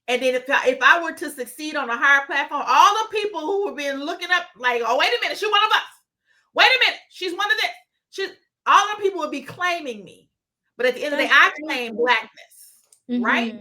And then if I were to succeed on a higher platform, all the people who have been looking up, like, oh, wait a minute, she's one of us. Wait a minute, she's one of this. All the people would be claiming me. But at the end of the day, I claim Blackness, right?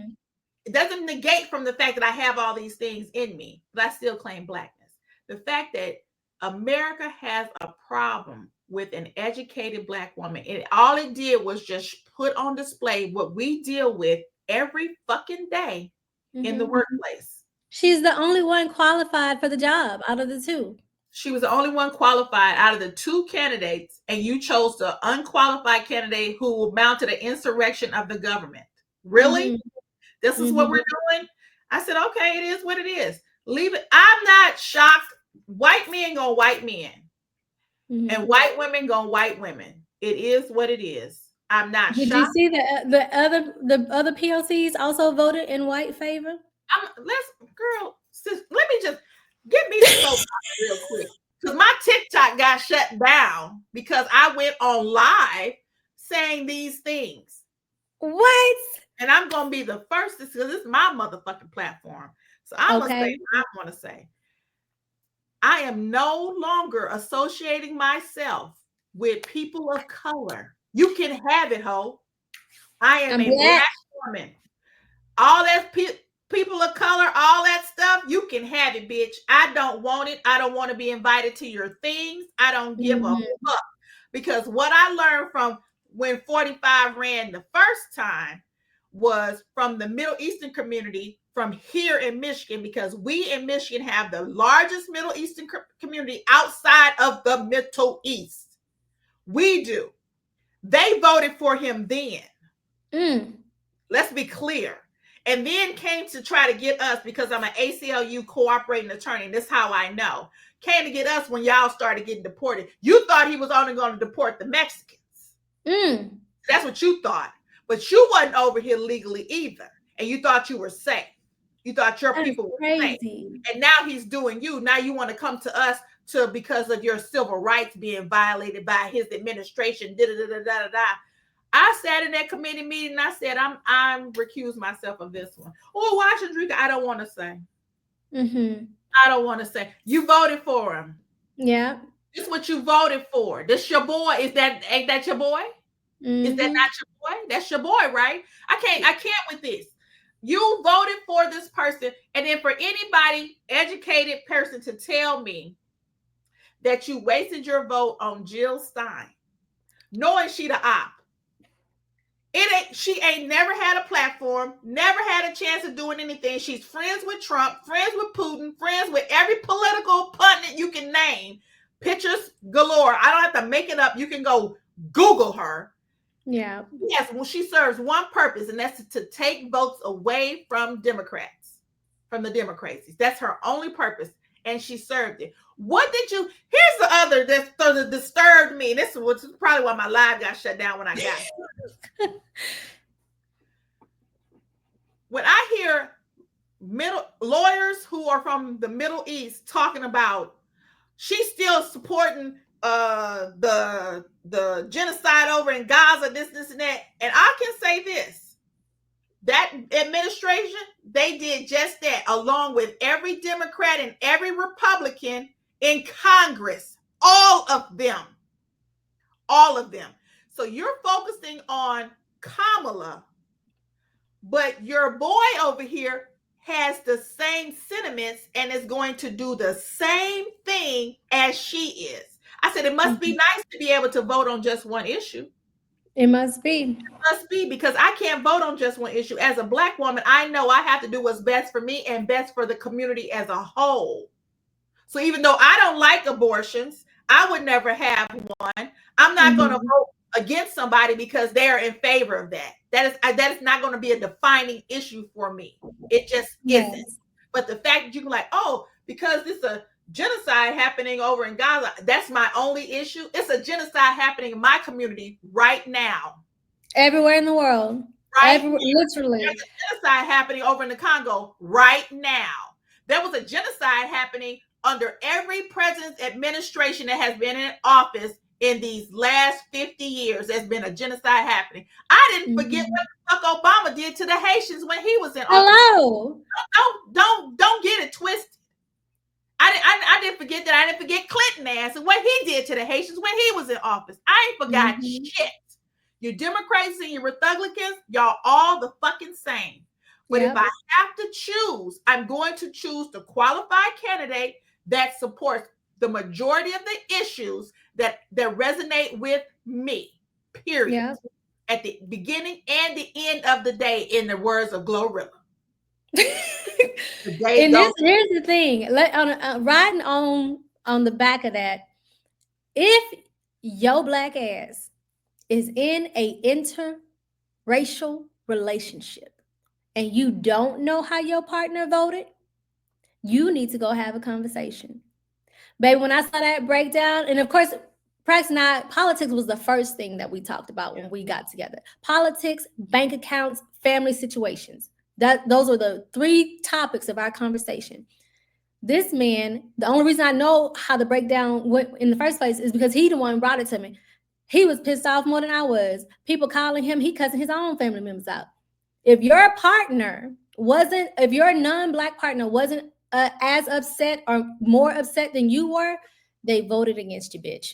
It doesn't negate from the fact that I have all these things in me, but I still claim Blackness. The fact that America has a problem with an educated Black woman, and all it did was just put on display what we deal with every fucking day in the workplace. She's the only one qualified for the job out of the two. She was the only one qualified out of the two candidates, and you chose the unqualified candidate who mounted an insurrection of the government. Really? This is what we're doing? I said, okay, it is what it is. Leave it. I'm not shocked. White men gonna white men. And white women gonna white women. It is what it is. I'm not Did you shocked. see the other POCs also voted in white favor? Let me just get me the soap real quick. Because my TikTok got shut down because I went on live saying these things. What? And I'm gonna be the first because this is my motherfucking platform. So I'm gonna say what I want to say. I am no longer associating myself with people of color. You can have it, ho. I am a Black woman. All that people of color, all that stuff, you can have it, bitch. I don't want it. I don't want to be invited to your things. I don't give a fuck. Because what I learned from when 45 ran the first time was from the Middle Eastern community from here in Michigan, because we in Michigan have the largest Middle Eastern community outside of the Middle East. We do. They voted for him then. Let's be clear. And then came to try to get us, because I'm an ACLU cooperating attorney. And this is how I know. Came to get us when y'all started getting deported. You thought he was only going to deport the Mexicans. That's what you thought. But you wasn't over here legally either. And you thought you were safe. You thought your people were safe. And now he's doing you. Now you want to come to us because of your civil rights being violated by his administration. I sat in that committee meeting and I said, I'm recuse myself of this one. Oh, Washington, I don't want to say. I don't want to say. You voted for him. Yeah. This is what you voted for. This your boy. Ain't that your boy? Is that not your boy? That's your boy, right? I can't with this. You voted for this person. And then for anybody, educated person, to tell me that you wasted your vote on Jill Stein, knowing she the op. She ain't never had a platform, never had a chance of doing anything. She's friends with Trump, friends with Putin, friends with every political pundit you can name. Pictures galore. I don't have to make it up. You can go Google her. Yeah. Yes, well, she serves one purpose, and that's to take votes away from Democrats, from the Democracies. That's her only purpose, and she served it. What did you? Here's the other that disturbed me. This was probably why my live got shut down when I got here. When I hear lawyers who are from the Middle East talking about she's still supporting the genocide over in Gaza, this and that, and I can say this: that administration, they did just that, along with every Democrat and every Republican in Congress, all of them. So you're focusing on Kamala, but your boy over here has the same sentiments and is going to do the same thing as she is. I said, it must be nice to be able to vote on just one issue. It must be. It must be, because I can't vote on just one issue. As a Black woman, I know I have to do what's best for me and best for the community as a whole. So even though I don't like abortions, I would never have one. I'm not going to vote against somebody because they are in favor of that. That is not going to be a defining issue for me. It just isn't. But the fact that you can because it's a genocide happening over in Gaza, that's my only issue. It's a genocide happening in my community right now. Everywhere in the world. Right? Literally. There's a genocide happening over in the Congo right now. There was a genocide happening under every president's administration that has been in office in these last 50 years. There's been a genocide happening. I didn't forget what the fuck Obama did to the Haitians when he was in office. Hello. Don't get it twisted. I didn't forget that. I didn't forget Clinton ass and what he did to the Haitians when he was in office. I ain't forgot shit. You Democrats and you Republicans, y'all all the fucking same. But if I have to choose, I'm going to choose the qualified candidate that supports the majority of the issues that resonate with me, period. Yeah. At the beginning and the end of the day, in the words of Glorilla. And here's the thing, riding on the back of that, if your Black ass is in a interracial relationship and you don't know how your partner voted, you need to go have a conversation. Baby, when I saw that breakdown, and of course, politics was the first thing that we talked about when we got together. Politics, bank accounts, family situations. Those were the three topics of our conversation. This man, the only reason I know how the breakdown went in the first place is because he the one brought it to me. He was pissed off more than I was. People calling him, he cussing his own family members out. If your non-Black partner wasn't as upset or more upset than you were, they voted against you, bitch.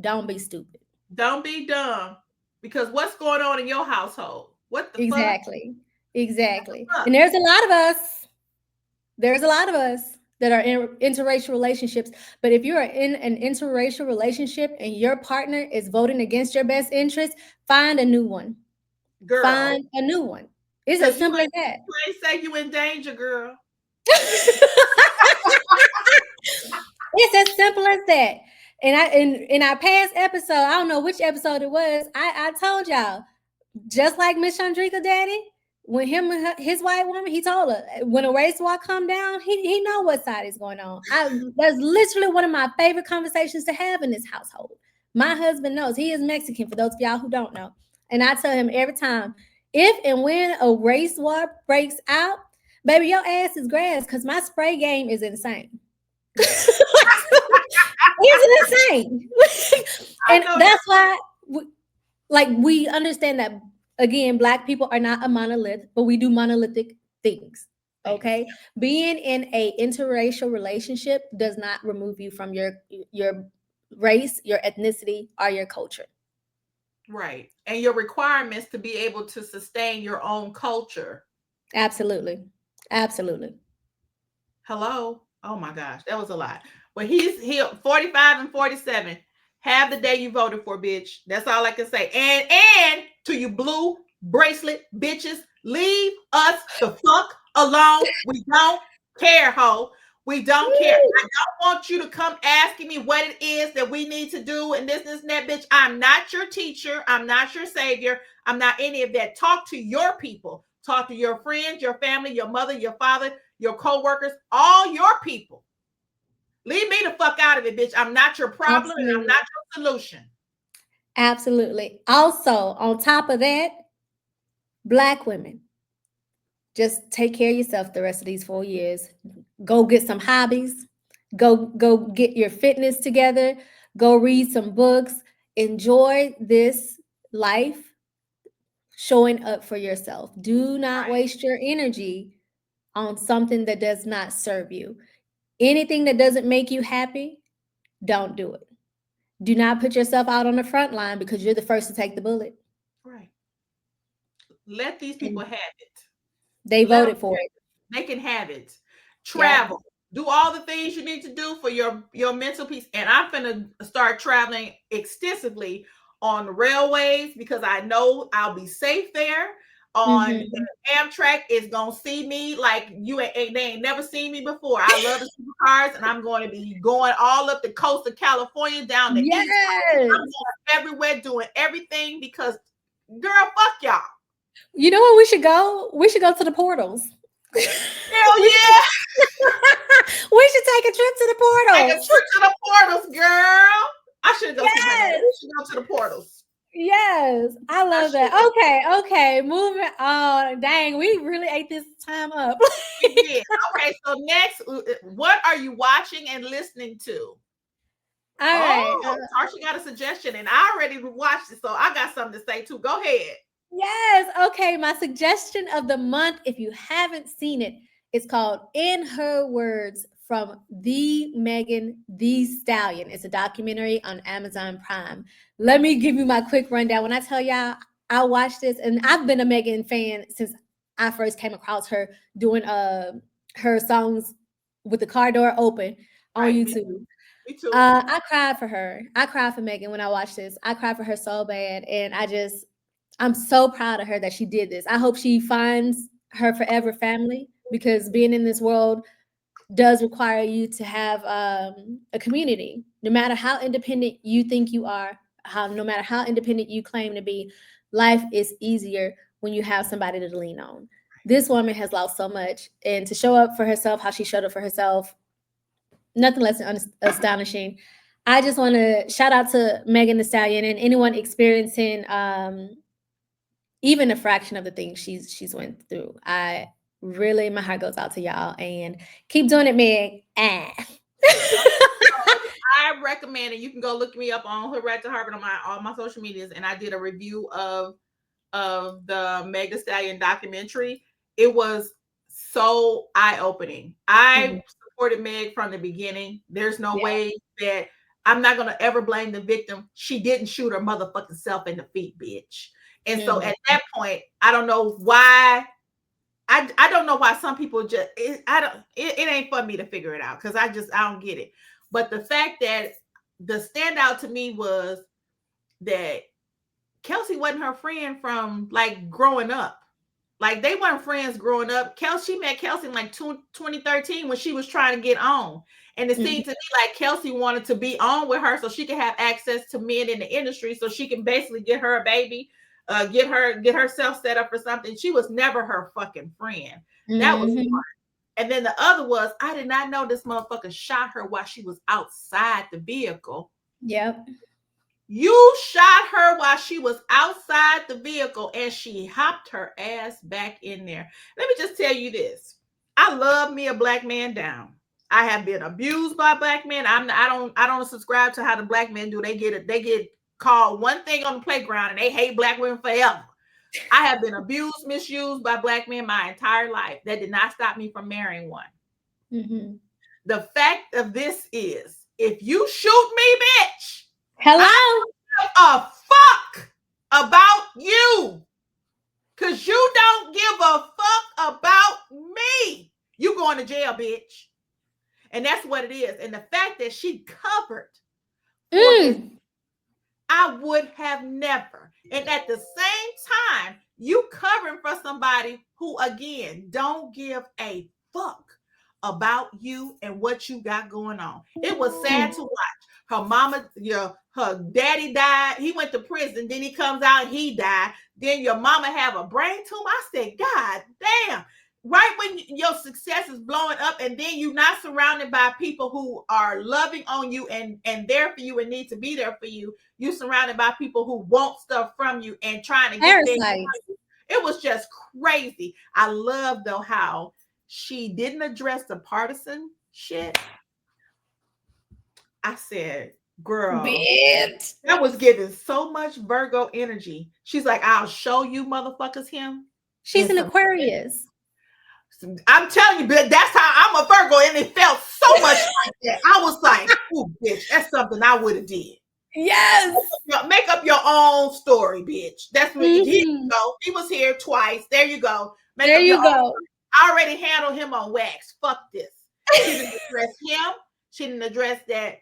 Don't be stupid. Don't be dumb. Because what's going on in your household? What the fuck? Exactly. And there's a lot of us that are in interracial relationships. But if you are in an interracial relationship and your partner is voting against your best interest, find a new one. Girl. Find a new one. It's as Cause simple as that. you ain't say you in danger, girl. It's as simple as that. And in our past episode, I don't know which episode it was. I told y'all, just like Miss Chandrika Daddy, when him and his white woman, he told her when a race war come down, he know what side is going on. That's literally one of my favorite conversations to have in this household. My husband knows he is Mexican. For those of y'all who don't know, and I tell him every time, if and when a race war breaks out, baby, your ass is grass because my spray game is insane. It's insane. I And know that. that's why like we understand that again, black people are not a monolith, but we do monolithic things. Things. Okay, being in a interracial relationship does not remove you from your race, your ethnicity, or your culture. Right. And your requirements to be able to sustain your own culture. Absolutely, absolutely. Hello. Oh my gosh, that was a lot. But he 45 and 47. Have the day you voted for, bitch. That's all I can say. And to you blue bracelet bitches, leave us the fuck alone. We don't care, ho. We don't care. I don't want you to come asking me what it is that we need to do and this and that, bitch. I'm not your teacher. I'm not your savior. I'm not any of that. Talk to your people. Talk to your friends, your family, your mother, your father, your co-workers, all your people. Leave me the fuck out of it, bitch. I'm not your problem and I'm Absolutely, not your solution. absolutely. Also, on top of that, black women, just take care of yourself the rest of these 4 years. Go get some hobbies. Go get your fitness together. Go read some books. Enjoy this life showing up for yourself. Do not Right, waste your energy on something that does not serve you. Anything that doesn't make you happy, don't do it. Do not put yourself out on the front line because you're the first to take the bullet. right. Let these people And have it. they Let them. voted for it. They can have it. Yep. Travel. Do all the things you need to do for your mental peace. And I'm gonna start traveling extensively on the railways because I know I'll be safe there. On Hmm. Amtrak is gonna see me like they ain't never seen me before. I love the supercars, and I'm going to be going all up the coast of California, down the east coast. I'm Yes. going everywhere, doing everything because, girl, fuck y'all. You know what we should go? We should go to the portals. we Hell should yeah! we should take a trip to the Take a portals. trip to the portals, girl. I should go see my dad. Yes. We should go to the portals. Yes. I I love that. should. Okay, okay. Moving on. Dang, we really ate this time up. We did. Okay, so next, what are you watching and listening to? All right. Oh, Tarsha got a suggestion, and I already watched it, so I got something to say too. Go ahead. Yes. Okay. My suggestion of the month, if you haven't seen it, it's called In Her Words from the Megan the Stallion. It's a documentary on Amazon Prime. Let me give you my quick rundown. When I tell y'all, I watched this, and I've been a Megan fan since I first came across her doing her songs with the car door open on Right, YouTube. me too. I cried for her. I cried for Megan when I watched this. I cried for her so bad, and I'm so proud of her that she did this. I hope she finds her forever family because being in this world does require you to have a community. No matter how independent you think you are, how no matter how independent you claim to be, life is easier when you have somebody to lean on. This woman has lost so much, and to show up for herself, how she showed up for herself, nothing less than astonishing. I just want to shout out to Megan Thee Stallion and anyone experiencing even a fraction of the things she's went through. I really, my heart goes out to y'all and keep doing it, Meg. Ah. Okay, so I recommend, and you can go look me up on Hood Rat to Harvard on my all my social medias, and I did a review of the Meg Thee Stallion documentary. It was so eye opening. I Mhm. supported Meg from the beginning. There's no Yeah. way that I'm not gonna ever blame the victim. She didn't shoot her motherfucking self in the feet, bitch. And so Mhm. at that point, I don't know why. I don't know why some people just I don't it ain't for me to figure it out because I don't get it. But the fact that the standout to me was that Kelsey wasn't her friend from like growing up. Like they weren't friends growing up. Kelsey, she met Kelsey in like 2013 when she was trying to get on. And it Mhm. seemed to me like Kelsey wanted to be on with her so she could have access to men in the industry so she can basically get her a baby, get herself set up for something. She was never her fucking friend. That was Mhm. and then the other was I did not know this motherfucker shot her while she was outside the vehicle. Yep. You shot her while she was outside the vehicle and she hopped her ass back in there. Let me just tell you this. I love me a black man down. I have been abused by black men. I don't subscribe to how the black men do. They get called one thing on the playground and they hate black women forever. I have been abused, misused by black men my entire life. That did not stop me from marrying one. Mhm. The fact of this is if you shoot me, bitch, I Hello. a fuck about you because you don't give a fuck about me. You going to jail, bitch. And that's what it is. And the fact that she covered for his, Mm. I would have never. And at the same time, you covering for somebody who, again, don't give a fuck about you and what you got going on. It was sad Mm. to watch. Her mama, her daddy died. He went to prison. Then he comes out, he died. Then your mama have a brain tumor. I said, God damn. Right when your success is blowing up, and then you're not surrounded by people who are loving on you and there for you and need to be there for you. You're surrounded by people who want stuff from you and trying to get things Parasites. from you. It was just crazy. I love though how she didn't address the partisan shit. I said, girl, Bitch. that was giving so much Virgo energy. She's like, I'll show you motherfuckers him She's in an some. Aquarius. I'm telling you, but that's how I'm a Virgo, and it felt so much like that. I was like, "Ooh, bitch, that's something I would have did." Yes. Make up your own story, bitch. That's what here you Mhm. go. He was here twice. There you go. Make There up your you own. go. I already handled him on wax. Fuck this. She didn't address him. She didn't address that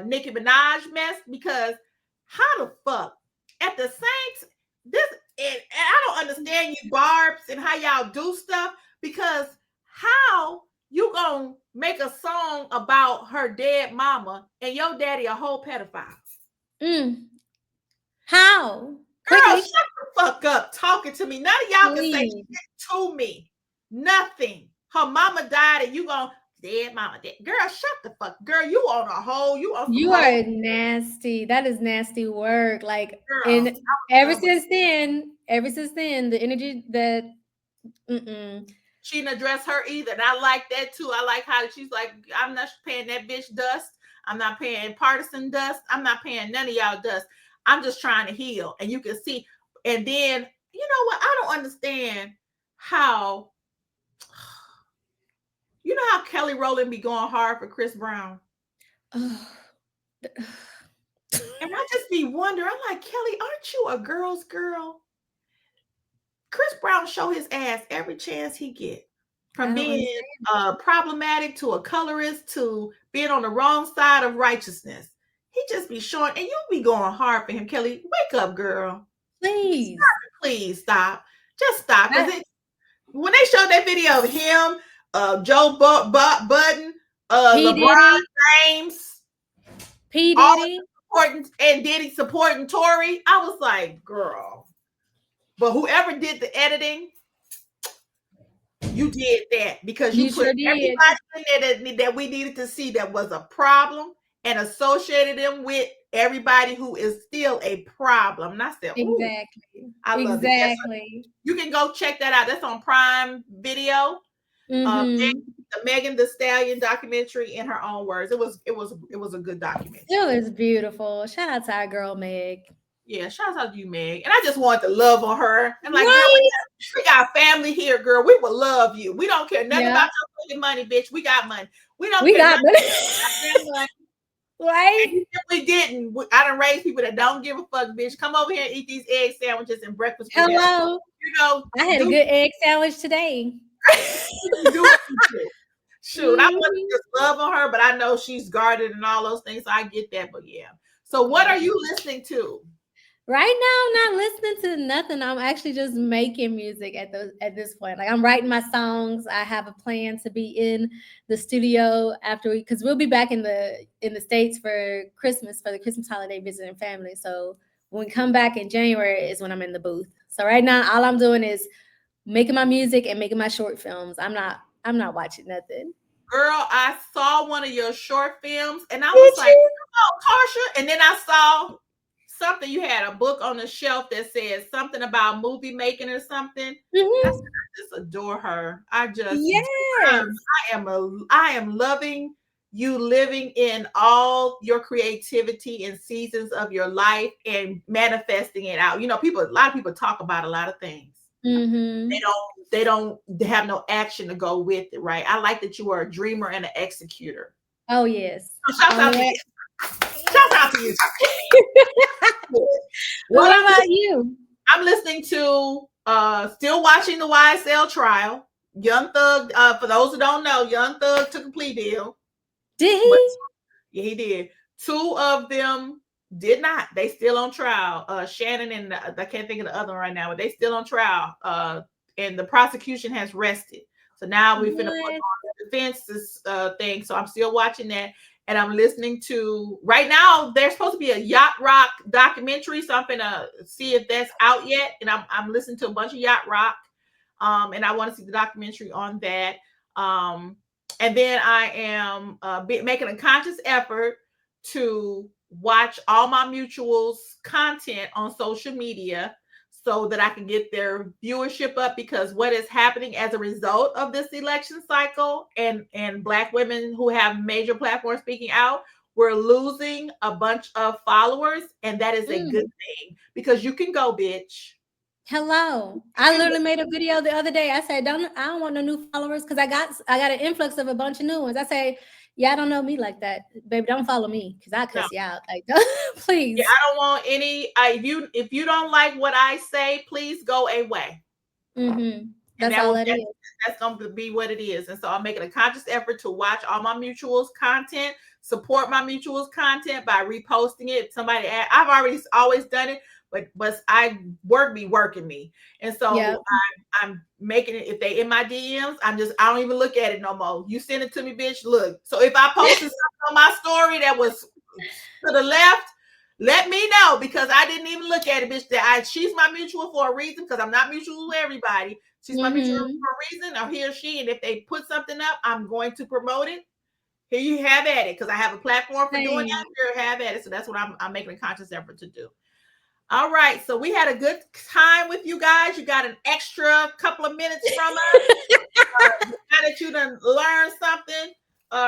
Nicki Minaj mess because how the fuck at the same this and I don't understand you barbs and how y'all do stuff because how you gonna make a song about her dead mama and your daddy a whole pedophile? Mm. How? Girl, Quickly, shut the fuck up talking to me. None of y'all can say please. shit to me. Nothing. Her mama died and you gonna dead mama dead. Girl, shut the fuck. Girl, you on a whole, you on some You whole are nasty. That is nasty work. Like, girl. and I was done with ever since then, the energy that mm-mm. she didn't address her either. And I like that too. I like how she's like, I'm not paying that bitch dust. I'm not paying partisan dust. I'm not paying none of y'all dust. I'm just trying to heal. And you can see, and then you know what? I don't understand how you know how Kelly Rowland be going hard for Chris Brown. Ugh. And I just be wondering, I'm like, Kelly, aren't you a girl's girl? Chris Brown show his ass every chance he get. From I don't being understand. problematic to a colorist to being on the wrong side of righteousness. He just be showing, and you be going hard for him, Kelly. Wake up, girl. Please. Please stop. Just stop. I, Because when they showed that video of him, Joe Budden, P. LeBron Diddy. James, P. all Diddy. supporting and Diddy supporting Tory, I was like, girl. But whoever did the editing, you did that because you You put sure did. everybody in there that we needed to see that was a problem and associated them with everybody who is still a problem. And I said, "Ooh, Exactly. I love it." Yes, Exactly. you can go check that out. That's on Prime Video. Mm-hmm. The Megan the Stallion documentary in her own words. It was a good documentary. It was beautiful. Shout out to our girl Meg. Yeah, shout out to you, Meg. And I just wanted to love on her. And like, girl, Right? we got family here, girl. We will love you. We don't care nothing Yeah. about your fucking money, bitch. We got money. We don't We care got nothing money. about your money. Right? And even if we didn't, I done raised people that don't give a fuck, bitch. Come over here and eat these egg sandwiches and breakfast with us. Hello. You know, I had a do good egg sandwich today. do what you do. Shoot, I want to Mhm. just love on her, but I know she's guarded and all those things. So I get that, but yeah. So what Yeah. are you listening to? Right now, I'm not listening to nothing. I'm actually just making music at this point. Like I'm writing my songs. I have a plan to be in the studio after because we'll be back in the States for Christmas for the Christmas holiday visiting family. So when we come back in January is when I'm in the booth. So right now, all I'm doing is making my music and making my short films. I'm not watching nothing. Girl, I saw one of your short films and I was Did like, you? oh, Tarsha. And then I saw something. You had a book on the shelf that said something about movie making or something. I said, Hmm. I just adore her. I just do. Yes. I am loving you living in all your creativity and seasons of your life and manifesting it out. You know, people, a lot of people talk about a lot of things. Hmm. They have no action to go with it, right? I like that you are a dreamer and an executor. Oh yes. So shouts On out to that. you. Shouts out to you. What What I'm about listening, you? I'm listening to still watching the YSL trial. Young Thug, for those who don't know, Young Thug took a plea deal, Did but he? yeah, he did. Two of them did not. They still on trial. Shannon and I can't think of the other one right now, but they still on trial. And the prosecution has rested. So now we're finna put What? on the defense's thing. So I'm still watching that. And I'm listening to right now. There's supposed to be a yacht rock documentary, so I'm gonna see if that's out yet. And I'm listening to a bunch of yacht rock, and I want to see the documentary on that. Um, and then I am making a conscious effort to watch all my mutuals content on social media so that I can get their viewership up, because what is happening as a result of this election cycle and black women who have major platforms speaking out, we're losing a bunch of followers, and that is a good Mm. thing because you can go, bitch. Hello. You I can go. literally made a video the other day. I said, "Don't I don't want no new followers because I got an influx of a bunch of new ones." I say, "Yeah, I don't know me like that, baby. Don't follow me because I No. cuss you out. Like, don't, Yeah, please." I don't want any. If you don't like what I say, please go away. And That's all that is. that's going to be what it is. And so I'm making a conscious effort to watch all my mutuals content, support my mutuals content by reposting it. Somebody, I've already always done it, but I work be working me, and Yep. so I'm making it. If they in my DMs, I don't even look at it no more. You send it to me, bitch. Look. So if I posted something on my story that was to the left, let me know because I didn't even look at it, bitch. She's my mutual for a reason because I'm not mutual with everybody. She's my mutual Mm-hmm. for a reason, or he or she. And if they put something up, I'm going to promote it. Here you have at it because I have a platform for doing Same. that. Here, have at it. So that's what I'm making a conscious effort to do. All right. So we had a good time with you guys. You got an extra couple of minutes from us. Now that you done learned something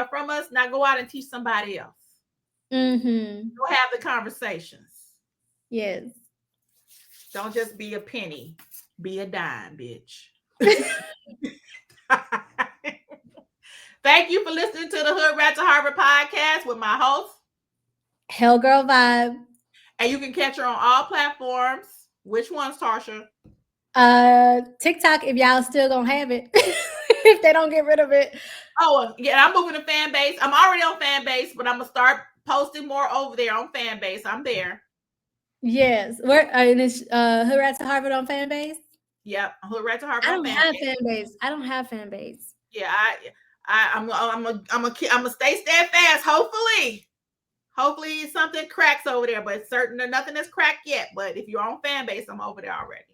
from us, now go out and teach somebody else. Mm-hmm. Go have the conversations. Yes. Don't just be a penny, be a dime, bitch. Thank you for listening to the Hood Rat to Harvard podcast with my host. Hell girl vibe. And you can catch her on all platforms. Which ones, Tarsha? TikTok if y'all still gonna have it. If they don't get rid of it. Oh, yeah, I'm moving to fan base. I'm already on fan base, but I'm going to start posting more over there on fan base. I'm there. Yes. Where and it's Hood Rats to Harvard on fan base? Yep. Hood Rat to Harvard I on don't fan have base. fan base. I don't have fan base. Yeah, I'm a stay steadfast. Hopefully something cracks over there, but certain nothing is cracked yet. But if you're on fan base, I'm over there already.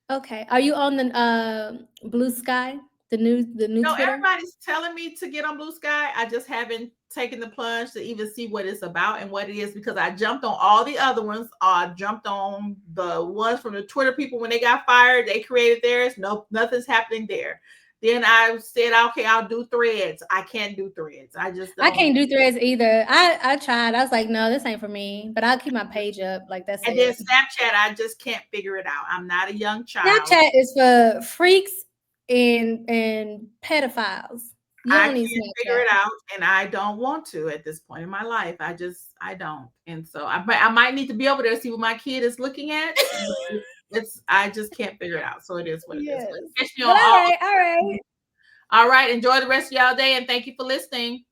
Okay. Are you on the Blue Sky? The new No, Twitter? everybody's telling me to get on Blue Sky. I just haven't taken the plunge to even see what it's about and what it is because I jumped on all the other ones. I jumped on the ones from the Twitter people when they got fired. They created theirs. No, nothing's happening there. Then I said, okay, I'll do threads. I can't do threads. I just I don't. can't do threads either. I tried. I was like, no, this ain't for me. But I'll keep my page up. Like that's And then it. Snapchat, I just can't figure it out. I'm not a young child. Snapchat is for freaks and pedophiles. You I don't need can't figure Snapchat. it out, and I don't want to at this point in my life. I don't, and so I might need to be over there to see what my kid is looking at. It's I just can't figure it out. So it is what it is. Yes. But catch me on But all all. right, all right. All right, enjoy the rest of y'all day, and thank you for listening.